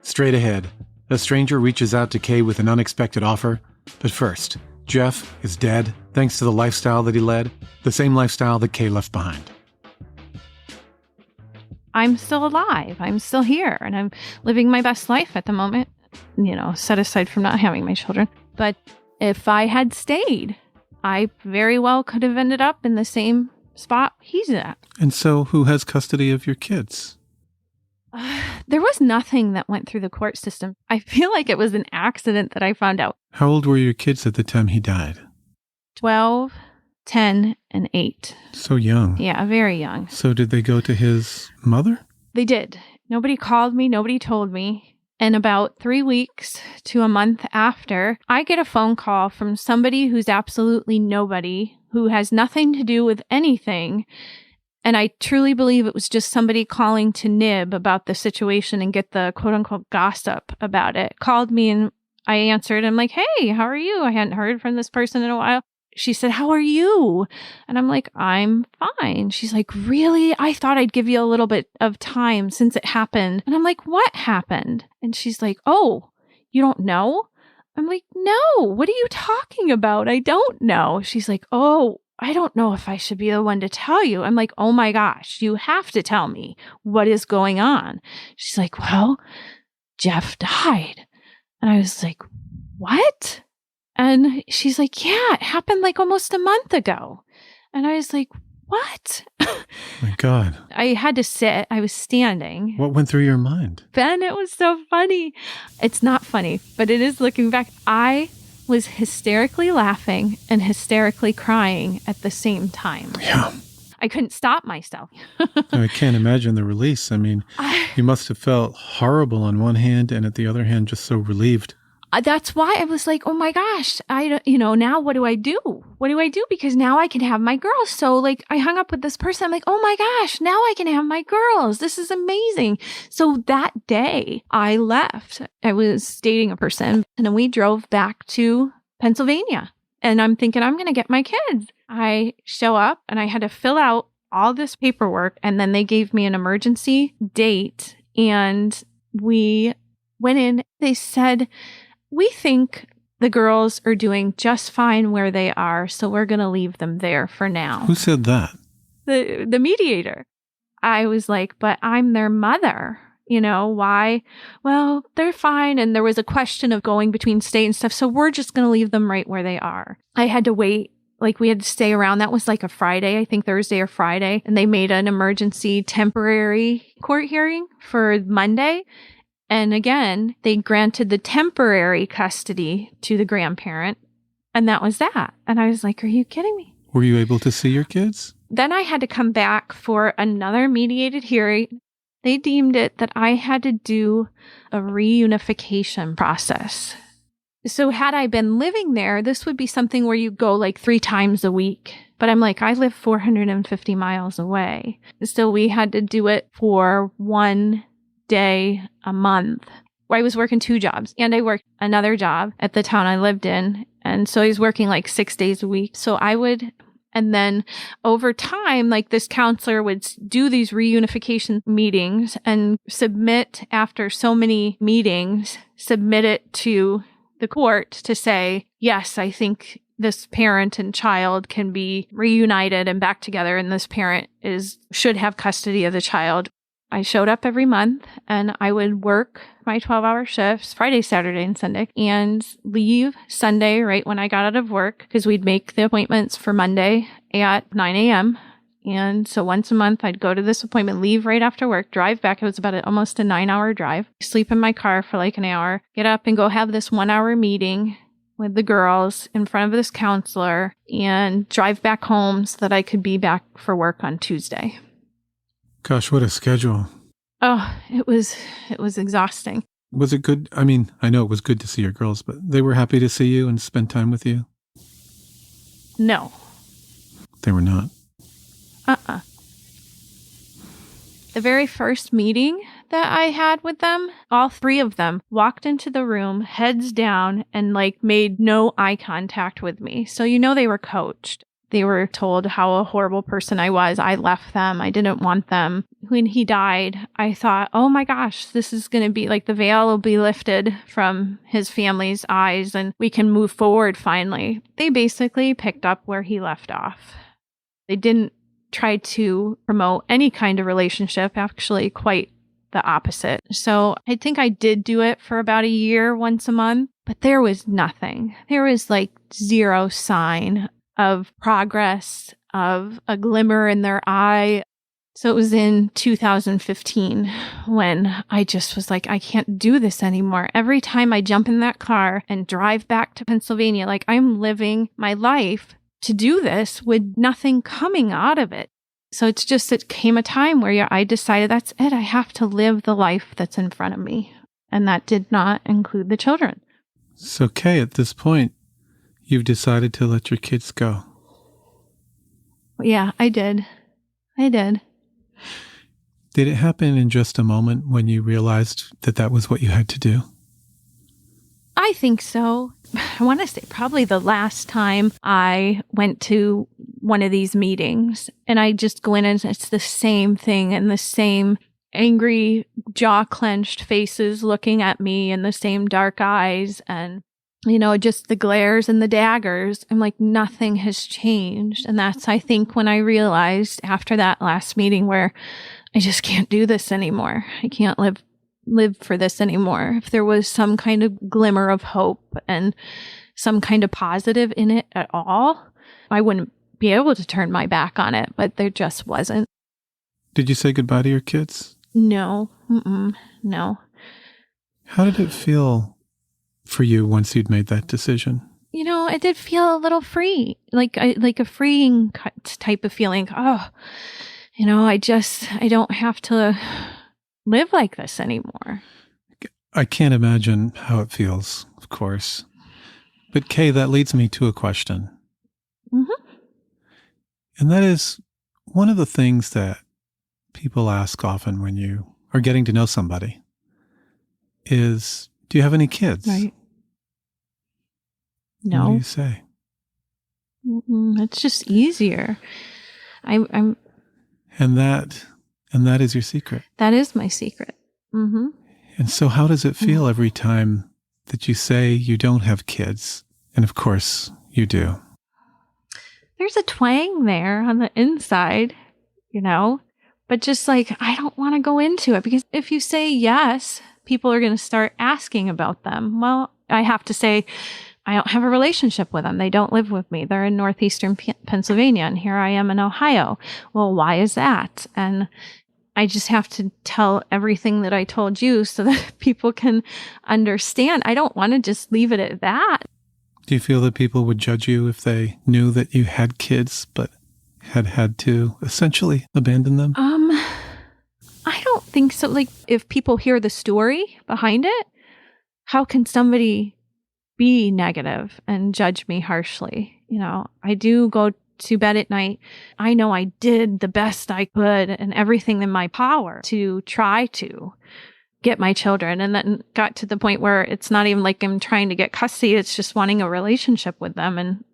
Straight ahead, a stranger reaches out to Kay with an unexpected offer. But first, Jeff is dead thanks to the lifestyle that he led, the same lifestyle that Kay left behind. I'm still alive. I'm still here, and I'm living my best life at the moment, you know, set aside from not having my children. But if I had stayed, I very well could have ended up in the same spot he's at. And so who has custody of your kids? There was nothing that went through the court system. I feel like it was an accident that I found out. How old were your kids at the time he died? 12, 10, and 8. So young. Yeah, very young. So did they go to his mother? They did. Nobody called me. Nobody told me. And about 3 weeks to a month after, I get a phone call from somebody who's absolutely nobody, who has nothing to do with anything. And I truly believe it was just somebody calling to nib about the situation and get the quote unquote gossip about it. Called me and I answered. I'm like, hey, how are you? I hadn't heard from this person in a while. She said, how are you? And I'm like, I'm fine. She's like, really? I thought I'd give you a little bit of time since it happened. And I'm like, what happened? And she's like, oh, you don't know? I'm like, no, what are you talking about? I don't know. She's like, oh, I don't know if I should be the one to tell you. I'm like, oh my gosh, you have to tell me what is going on. She's like, well, Jeff died. And I was like, what? And she's like, yeah, it happened like almost a month ago. And I was like, what? My God. I had to sit. I was standing. What went through your mind? Ben, it was so funny. It's not funny, but it is looking back. I was hysterically laughing and hysterically crying at the same time. Yeah. I couldn't stop myself. I can't imagine the release. I mean, you must have felt horrible on one hand and at the other hand, just so relieved. That's why I was like, oh my gosh, now what do I do? What do I do? Because now I can have my girls. So like I hung up with this person. I'm like, oh my gosh, now I can have my girls. This is amazing. So that day I left. I was dating a person and then we drove back to Pennsylvania and I'm thinking I'm going to get my kids. I show up and I had to fill out all this paperwork and then they gave me an emergency date and we went in. They said, we think the girls are doing just fine where they are, so we're going to leave them there for now. Who said that? The mediator. I was like, but I'm their mother. You know, why? Well, they're fine. And there was a question of going between state and stuff, so we're just going to leave them right where they are. I had to wait. Like we had to stay around. That was like a Friday, I think Thursday or Friday. And they made an emergency temporary court hearing for Monday. And again, they granted the temporary custody to the grandparent. And that was that. And I was like, are you kidding me? Were you able to see your kids? Then I had to come back for another mediated hearing. They deemed it that I had to do a reunification process. So had I been living there, this would be something where you go like 3 times a week. But I'm like, I live 450 miles away. So we had to do it for 1 day a month. I was working 2 jobs and I worked another job at the town I lived in. And so I was working like 6 days a week. So I would And then over time, like this counselor would do these reunification meetings and submit after so many meetings, submit it to the court to say, yes, I think this parent and child can be reunited and back together, and this parent should have custody of the child. I showed up every month and I would work my 12-hour shifts, Friday, Saturday, and Sunday, and leave Sunday right when I got out of work because we'd make the appointments for Monday at 9 a.m. And so once a month, I'd go to this appointment, leave right after work, drive back. It was about almost a 9-hour drive, sleep in my car for like an hour, get up and go have this 1-hour meeting with the girls in front of this counselor and drive back home so that I could be back for work on Tuesday. Gosh, what a schedule. Oh, it was exhausting. Was it good? I mean, I know it was good to see your girls, but they were happy to see you and spend time with you? No. They were not? The very first meeting that I had with them, all three of them walked into the room, heads down, and like made no eye contact with me. So they were coached. They were told how a horrible person I was. I left them. I didn't want them. When he died, I thought, oh my gosh, this is going to be like the veil will be lifted from his family's eyes and we can move forward finally. They basically picked up where he left off. They didn't try to promote any kind of relationship, actually quite the opposite. So I think I did do it for about a year once a month, but there was nothing. There was like zero sign of progress, of a glimmer in their eye. So it was in 2015 when I just was like, I can't do this anymore. Every time I jump in that car and drive back to Pennsylvania, like I'm living my life to do this with nothing coming out of it. So it came a time where I decided that's it. I have to live the life that's in front of me. And that did not include the children. So, Kay, at this point, you've decided to let your kids go. Yeah, I did. Did it happen in just a moment when you realized that that was what you had to do? I think so. I want to say probably the last time I went to one of these meetings and I just go in and it's the same thing and the same angry jaw clenched faces looking at me and the same dark eyes and just the glares and the daggers. I'm like, nothing has changed. And that's, I think, when I realized after that last meeting where I just can't do this anymore. I can't live for this anymore. If there was some kind of glimmer of hope and some kind of positive in it at all, I wouldn't be able to turn my back on it, but there just wasn't. Did you say goodbye to your kids? No. No. How did it feel for you once you'd made that decision? I did feel a little free, like a freeing type of feeling. Oh, I don't have to live like this anymore. I can't imagine how it feels, of course. But Kay, that leads me to a question. Mm-hmm. And that is one of the things that people ask often when you are getting to know somebody is, do you have any kids? Right. No. What do you say? It's just easier. I'm. And that is your secret. That is my secret. Mm-hmm. And so how does it feel every time that you say you don't have kids? And of course you do. There's a twang there on the inside, but just like, I don't want to go into it because if you say yes, people are going to start asking about them. Well, I have to say, I don't have a relationship with them. They don't live with me. They're in northeastern Pennsylvania, and here I am in Ohio. Well, why is that? And I just have to tell everything that I told you so that people can understand. I don't want to just leave it at that. Do you feel that people would judge you if they knew that you had kids, but had to essentially abandon them? I don't think so. Like, if people hear the story behind it, how can somebody be negative and judge me harshly? I do go to bed at night. I know I did the best I could and everything in my power to try to get my children, and then got to the point where it's not even like I'm trying to get custody. It's just wanting a relationship with them. And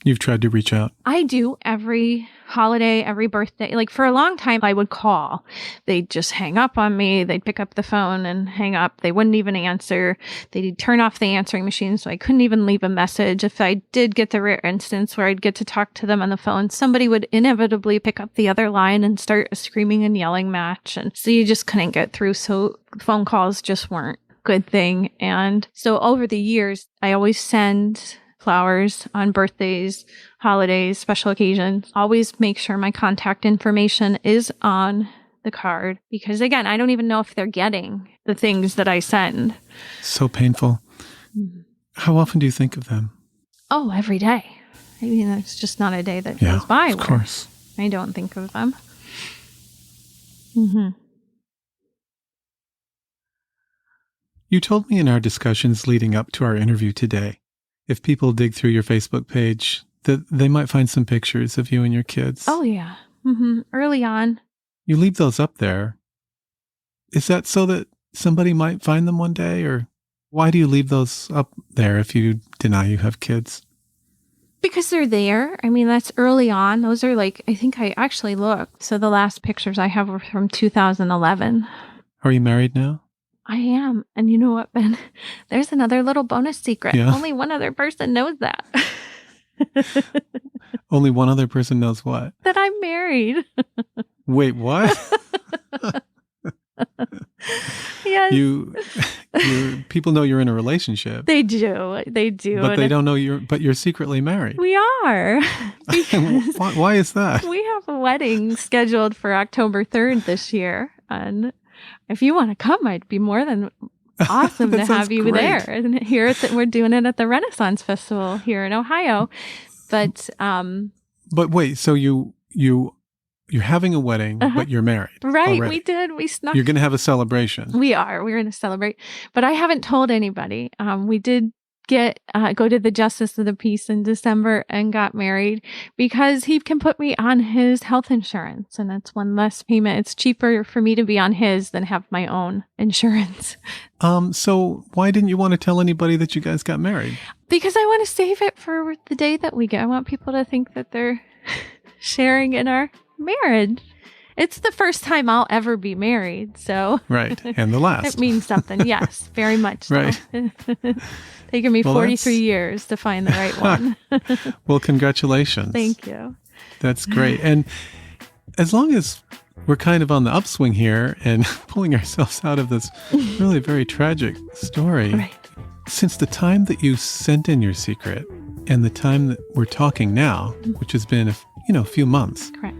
You've tried to reach out. I do every holiday, every birthday. Like for a long time, I would call. They'd just hang up on me. They'd pick up the phone and hang up. They wouldn't even answer. They'd turn off the answering machine, so I couldn't even leave a message. If I did get the rare instance where I'd get to talk to them on the phone, somebody would inevitably pick up the other line and start a screaming and yelling match. And so you just couldn't get through. So phone calls just weren't a good thing. And so over the years, I always send flowers on birthdays, holidays, special occasions. Always make sure my contact information is on the card because, again, I don't even know if they're getting the things that I send. So painful. How often do you think of them? Oh, every day. I mean, it's just not a day that goes by. Of course. I don't think of them. Mm-hmm. You told me in our discussions leading up to our interview today, if people dig through your Facebook page, that they might find some pictures of you and your kids. Oh, yeah. Mm-hmm. Early on. You leave those up there. Is that so that somebody might find them one day? Or why do you leave those up there if you deny you have kids? Because they're there. I mean, that's early on. Those are like, I think I actually looked. So the last pictures I have were from 2011. Are you married now? I am. And you know what, Ben? There's another little bonus secret. Yeah? Only one other person knows that. Only one other person knows what? That I'm married. Wait, what? Yes. People know you're in a relationship. They do. They do. But they don't know you're secretly married. We are. Why is that? We have a wedding scheduled for October 3rd this year. And if you want to come, I'd be more than awesome to have you there. And here we're doing it at the Renaissance Festival here in Ohio. But wait, so you're having a wedding, but you're married. Right. Already. We did. We snuck. You're going to have a celebration. We are. We're going to celebrate. But I haven't told anybody. We did go to the Justice of the Peace in December and got married because he can put me on his health insurance. And that's one less payment. It's cheaper for me to be on his than have my own insurance. So why didn't you want to tell anybody that you guys got married? Because I want to save it for the day that we get. I want people to think that they're sharing in our marriage. It's the first time I'll ever be married, so right, and the last. It means something. Yes, very much. Right. So. Taken me 43 years to find the right one. Well, congratulations. Thank you. That's great. And as long as we're kind of on the upswing here and pulling ourselves out of this really very tragic story, right. Since the time that you sent in your secret and the time that we're talking now, which has been a few months. Correct.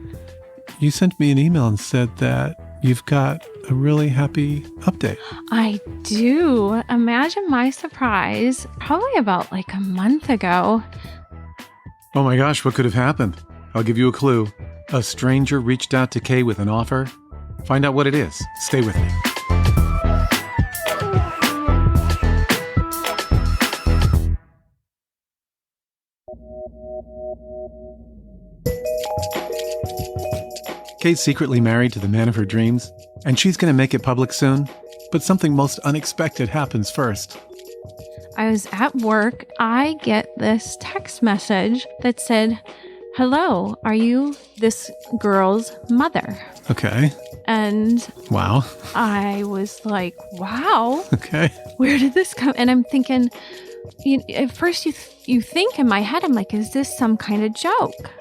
You sent me an email and said that you've got a really happy update. I do. Imagine my surprise. Probably about like a month ago. Oh my gosh, what could have happened? I'll give you a clue. A stranger reached out to Kay with an offer. Find out what it is. Stay with me. Kay's secretly married to the man of her dreams, and she's going to make it public soon. But something most unexpected happens first. I was at work. I get this text message that said, "Hello, are you this girl's mother?" Okay. And wow. I was like, wow. Okay. Where did this come? And I'm thinking, at first you think in my head, I'm like, is this some kind of joke?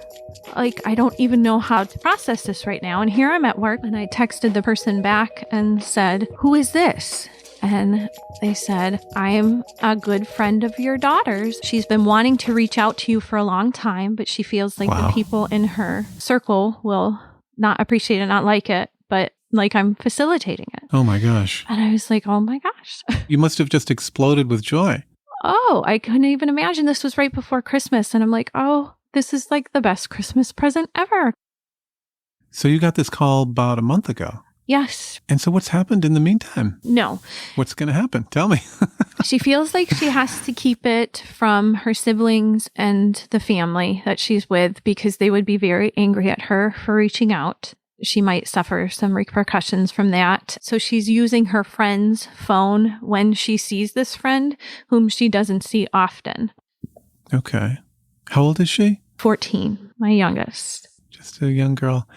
Like, I don't even know how to process this right now. And here I'm at work, and I texted the person back and said, "Who is this?" And they said, "I am a good friend of your daughter's. She's been wanting to reach out to you for a long time, but she feels like the people in her circle will not appreciate it, not like it, but like I'm facilitating it." Oh my gosh. And I was like, oh my gosh. You must have just exploded with joy. Oh, I couldn't even imagine. This was right before Christmas. And I'm like, oh, this is like the best Christmas present ever. So you got this call about a month ago. Yes. And so what's happened in the meantime? No. What's going to happen? Tell me. She feels like she has to keep it from her siblings and the family that she's with because they would be very angry at her for reaching out. She might suffer some repercussions from that. So she's using her friend's phone when she sees this friend whom she doesn't see often. Okay. How old is she? 14, my youngest. Just a young girl.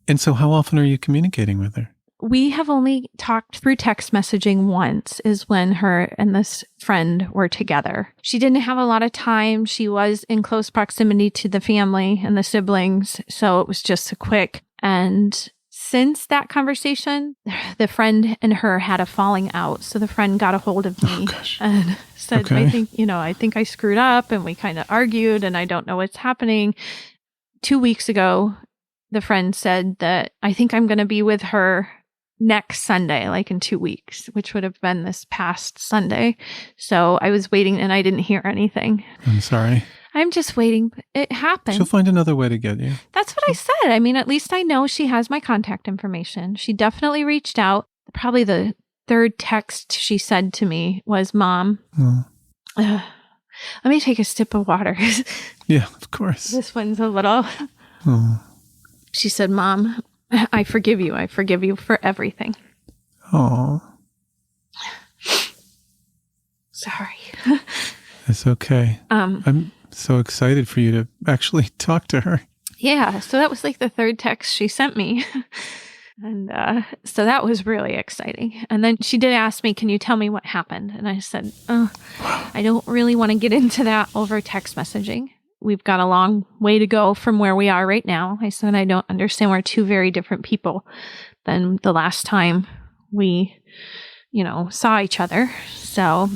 And so how often are you communicating with her? We have only talked through text messaging once, is when her and this friend were together. She didn't have a lot of time. She was in close proximity to the family and the siblings, so it was just a quick. And since that conversation, the friend and her had a falling out. So the friend got a hold of me and said, Okay. I think I screwed up, and we kind of argued, and I don't know what's happening. 2 weeks ago, the friend said that I think I'm going to be with her next Sunday, like in 2 weeks, which would have been this past Sunday. So I was waiting and I didn't hear anything. I'm sorry. I'm just waiting. It happened. She'll find another way to get you. That's what I said. I mean, at least I know she has my contact information. She definitely reached out. Probably the third text she said to me was, Mom, let me take a sip of water. Yeah, of course. This one's a little... She said, Mom, I forgive you. I forgive you for everything. Oh. Sorry. It's okay. I'm so excited for you to actually talk to her. Yeah, so that was like the third text she sent me. And so that was really exciting. And then she did ask me, can you tell me what happened? And I said, I don't really want to get into that over text messaging. We've got a long way to go from where we are right now. I said, I don't understand. We're two very different people than the last time we, saw each other. So,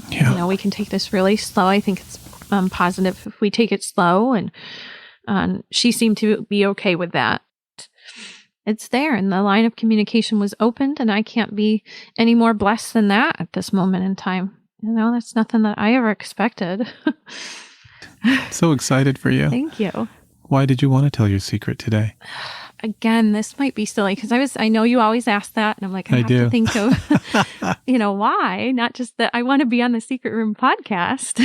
we can take this really slow. I think it's positive if we take it slow. And she seemed to be okay with that. It's there, and the line of communication was opened, and I can't be any more blessed than that at this moment in time. That's nothing that I ever expected. So excited for you. Thank you. Why did you want to tell your secret today? Again, this might be silly because I know you always ask that, and I'm like, I have to think of, why? Not just that I want to be on the Secret Room podcast.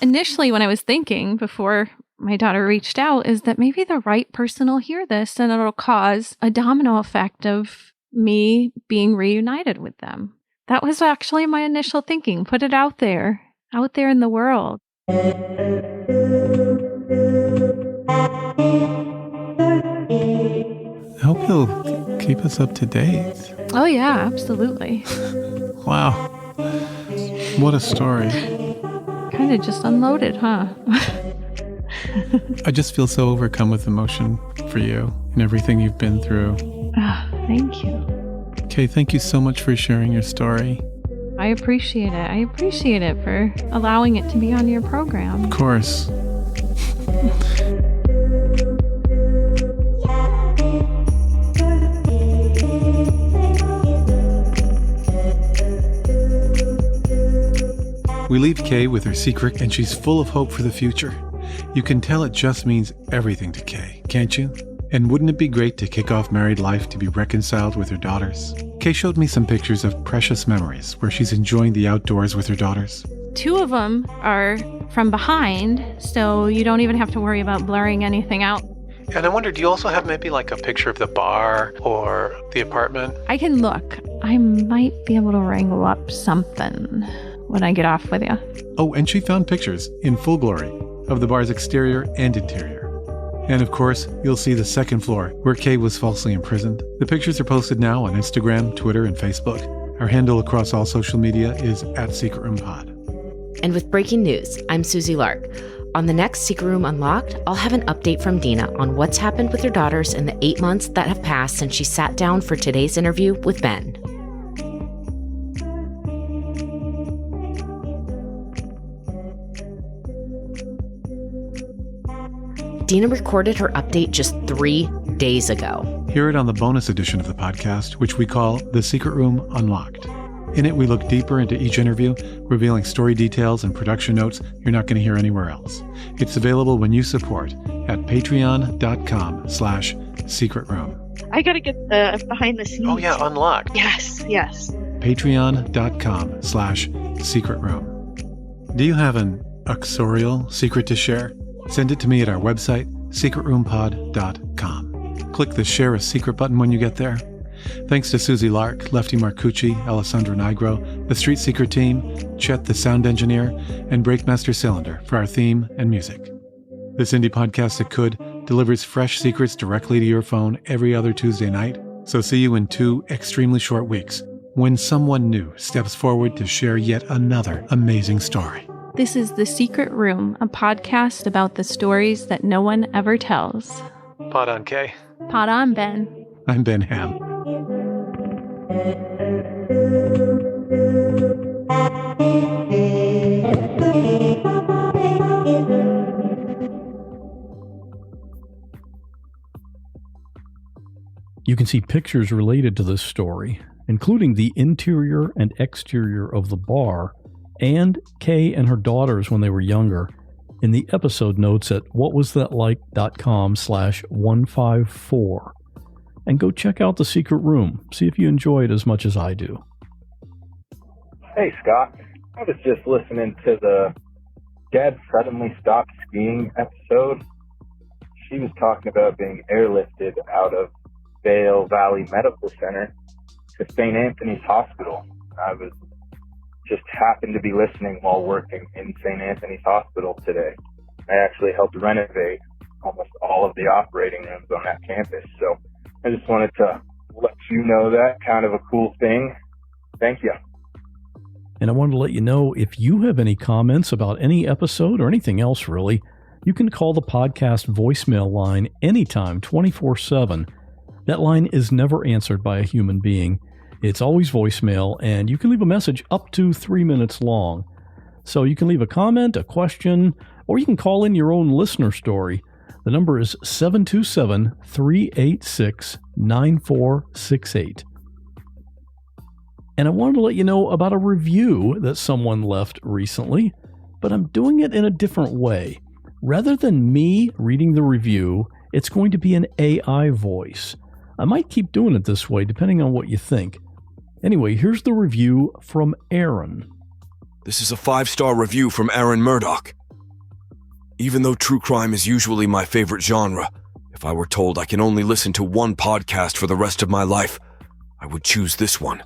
Initially, when I was thinking before my daughter reached out, is that maybe the right person will hear this and it'll cause a domino effect of me being reunited with them. That was actually my initial thinking. Put it out there in the world. I hope you'll keep us up to date. Oh, yeah, absolutely. Wow. What a story. Kind of just unloaded, huh? I just feel so overcome with emotion for you and everything you've been through. Thank you. Kay, thank you so much for sharing your story. I appreciate it. I appreciate it for allowing it to be on your program. Of course. We leave Kay with her secret, and she's full of hope for the future. You can tell it just means everything to Kay, can't you? And wouldn't it be great to kick off married life to be reconciled with her daughters? Kay showed me some pictures of precious memories where she's enjoying the outdoors with her daughters. 2 of them are from behind, so you don't even have to worry about blurring anything out. And I wonder, do you also have maybe like a picture of the bar or the apartment? I can look. I might be able to wrangle up something when I get off with you. Oh, and she found pictures in full glory of the bar's exterior and interior. And of course, you'll see the second floor where Kay was falsely imprisoned. The pictures are posted now on Instagram, Twitter, and Facebook. Our handle across all social media is @SecretRoomPod. And with breaking news, I'm Susie Lark. On the next Secret Room Unlocked, I'll have an update from Dina on what's happened with her daughters in the 8 months that have passed since she sat down for today's interview with Ben. Dina recorded her update just 3 days ago. Hear it on the bonus edition of the podcast, which we call The Secret Room Unlocked. In it, we look deeper into each interview, revealing story details and production notes you're not going to hear anywhere else. It's available when you support at patreon.com/secretroom. I got to get the behind the scenes. Oh, yeah, Unlocked. Yes. patreon.com/secretroom. Do you have an uxorial secret to share? Send it to me at our website, secretroompod.com. Click the Share a Secret button when you get there. Thanks to Susie Lark, Lefty Marcucci, Alessandra Nigro, the Street Secret team, Chet the sound engineer, and Breakmaster Cylinder for our theme and music. This indie podcast that could delivers fresh secrets directly to your phone every other Tuesday night. So see you in 2 extremely short weeks when someone new steps forward to share yet another amazing story. This is The Secret Room, a podcast about the stories that no one ever tells. Pod on K. Pod on, Ben. I'm Ben Ham. You can see pictures related to this story, including the interior and exterior of the bar, and Kay and her daughters when they were younger, in the episode notes at whatwasthatlike.com/154. And go check out The Secret Room. See if you enjoy it as much as I do. Hey, Scott. I was just listening to the Dad Suddenly Stopped Skiing episode. She was talking about being airlifted out of Vail Valley Medical Center to St. Anthony's Hospital. I was just happened to be listening while working in St. Anthony's Hospital today. I actually helped renovate almost all of the operating rooms on that campus. So I just wanted to let you know that, kind of a cool thing. Thank you. And I wanted to let you know, if you have any comments about any episode or anything else really, you can call the podcast voicemail line anytime, 24/7. That line is never answered by a human being. It's always voicemail, and you can leave a message up to 3 minutes long. So you can leave a comment, a question, or you can call in your own listener story. The number is 727-386-9468. And I wanted to let you know about a review that someone left recently, but I'm doing it in a different way. Rather than me reading the review, it's going to be an AI voice. I might keep doing it this way, depending on what you think. Anyway, here's the review from Aaron. This is a 5-star review from Aaron Murdoch. Even though true crime is usually my favorite genre, if I were told I can only listen to one podcast for the rest of my life, I would choose this one.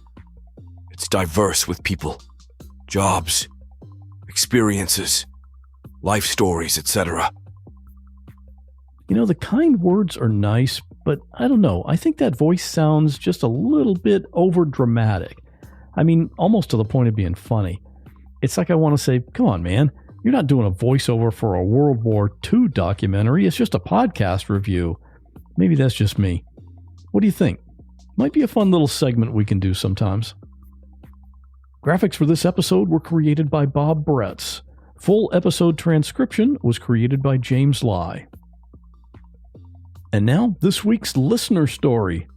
It's diverse with people, jobs, experiences, life stories, etc. You know, the kind words are nice, but I don't know. I think that voice sounds just a little bit over dramatic. I mean, almost to the point of being funny. It's like I want to say, come on, man. You're not doing a voiceover for a World War II documentary. It's just a podcast review. Maybe that's just me. What do you think? Might be a fun little segment we can do sometimes. Graphics for this episode were created by Bob Bretz. Full episode transcription was created by James Lai. And now, this week's listener story.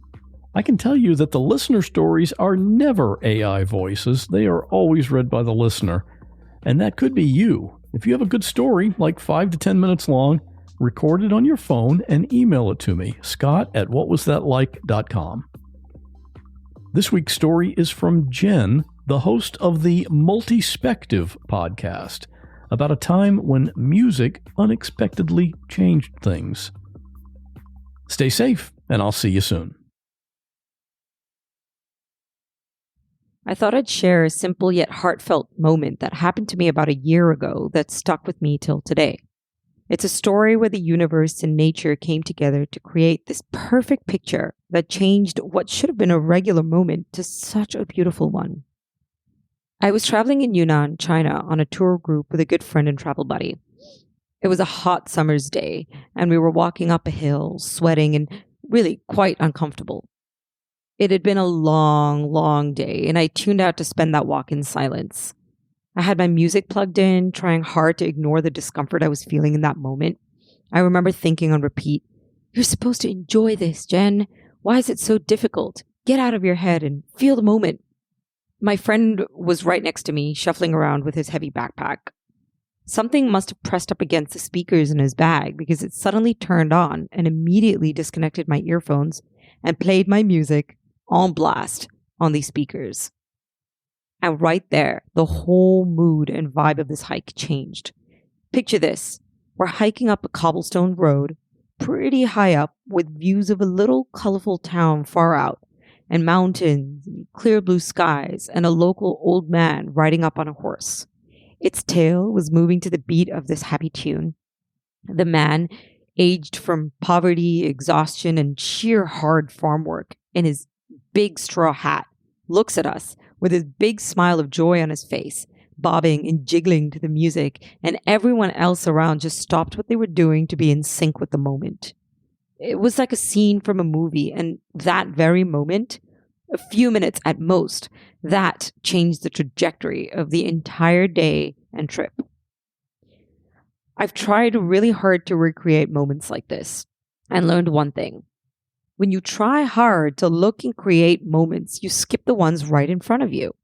I can tell you that the listener stories are never AI voices. They are always read by the listener. And that could be you. If you have a good story, like 5 to 10 minutes long, record it on your phone and email it to me, scott@whatwasthatlike.com. This week's story is from Jen, the host of the Multispective podcast, about a time when music unexpectedly changed things. Stay safe, and I'll see you soon. I thought I'd share a simple yet heartfelt moment that happened to me about a year ago that stuck with me till today. It's a story where the universe and nature came together to create this perfect picture that changed what should have been a regular moment to such a beautiful one. I was traveling in Yunnan, China, on a tour group with a good friend and travel buddy. It was a hot summer's day, and we were walking up a hill, sweating and really quite uncomfortable. It had been a long, long day, and I tuned out to spend that walk in silence. I had my music plugged in, trying hard to ignore the discomfort I was feeling in that moment. I remember thinking on repeat, "You're supposed to enjoy this, Jen. Why is it so difficult? Get out of your head and feel the moment." My friend was right next to me, shuffling around with his heavy backpack. Something must have pressed up against the speakers in his bag because it suddenly turned on and immediately disconnected my earphones and played my music on blast on these speakers. And right there, the whole mood and vibe of this hike changed. Picture this. We're hiking up a cobblestone road, pretty high up, with views of a little colorful town far out, and mountains, and clear blue skies, and a local old man riding up on a horse. Its tail was moving to the beat of this happy tune. The man, aged from poverty, exhaustion, and sheer hard farm work, in his big straw hat, looks at us with his big smile of joy on his face, bobbing and jiggling to the music, and everyone else around just stopped what they were doing to be in sync with the moment. It was like a scene from a movie, and that very moment, a few minutes at most, that changed the trajectory of the entire day and trip. I've tried really hard to recreate moments like this and learned one thing. When you try hard to look and create moments, you skip the ones right in front of you.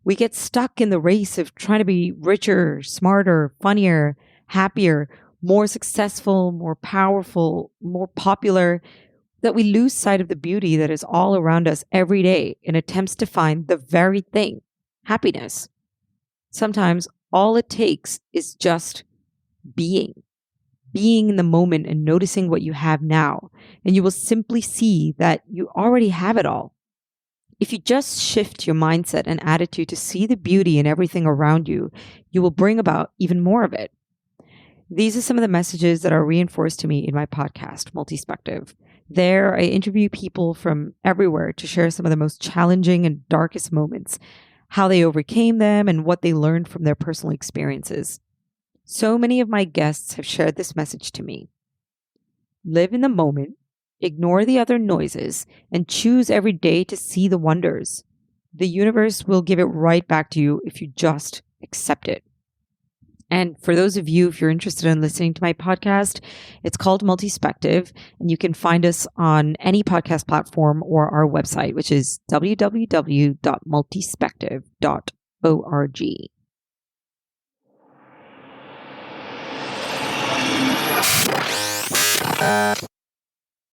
We get stuck in the race of trying to be richer, smarter, funnier, happier, more successful, more powerful, more popular, that we lose sight of the beauty that is all around us every day in attempts to find the very thing, happiness. Sometimes all it takes is just being in the moment and noticing what you have now, and you will simply see that you already have it all. If you just shift your mindset and attitude to see the beauty in everything around you, you will bring about even more of it. These are some of the messages that are reinforced to me in my podcast, Multispective. There, I interview people from everywhere to share some of the most challenging and darkest moments, how they overcame them, and what they learned from their personal experiences. So many of my guests have shared this message to me. Live in the moment, ignore the other noises, and choose every day to see the wonders. The universe will give it right back to you if you just accept it. And for those of you, if you're interested in listening to my podcast, it's called Multispective, and you can find us on any podcast platform or our website, which is www.multispective.org.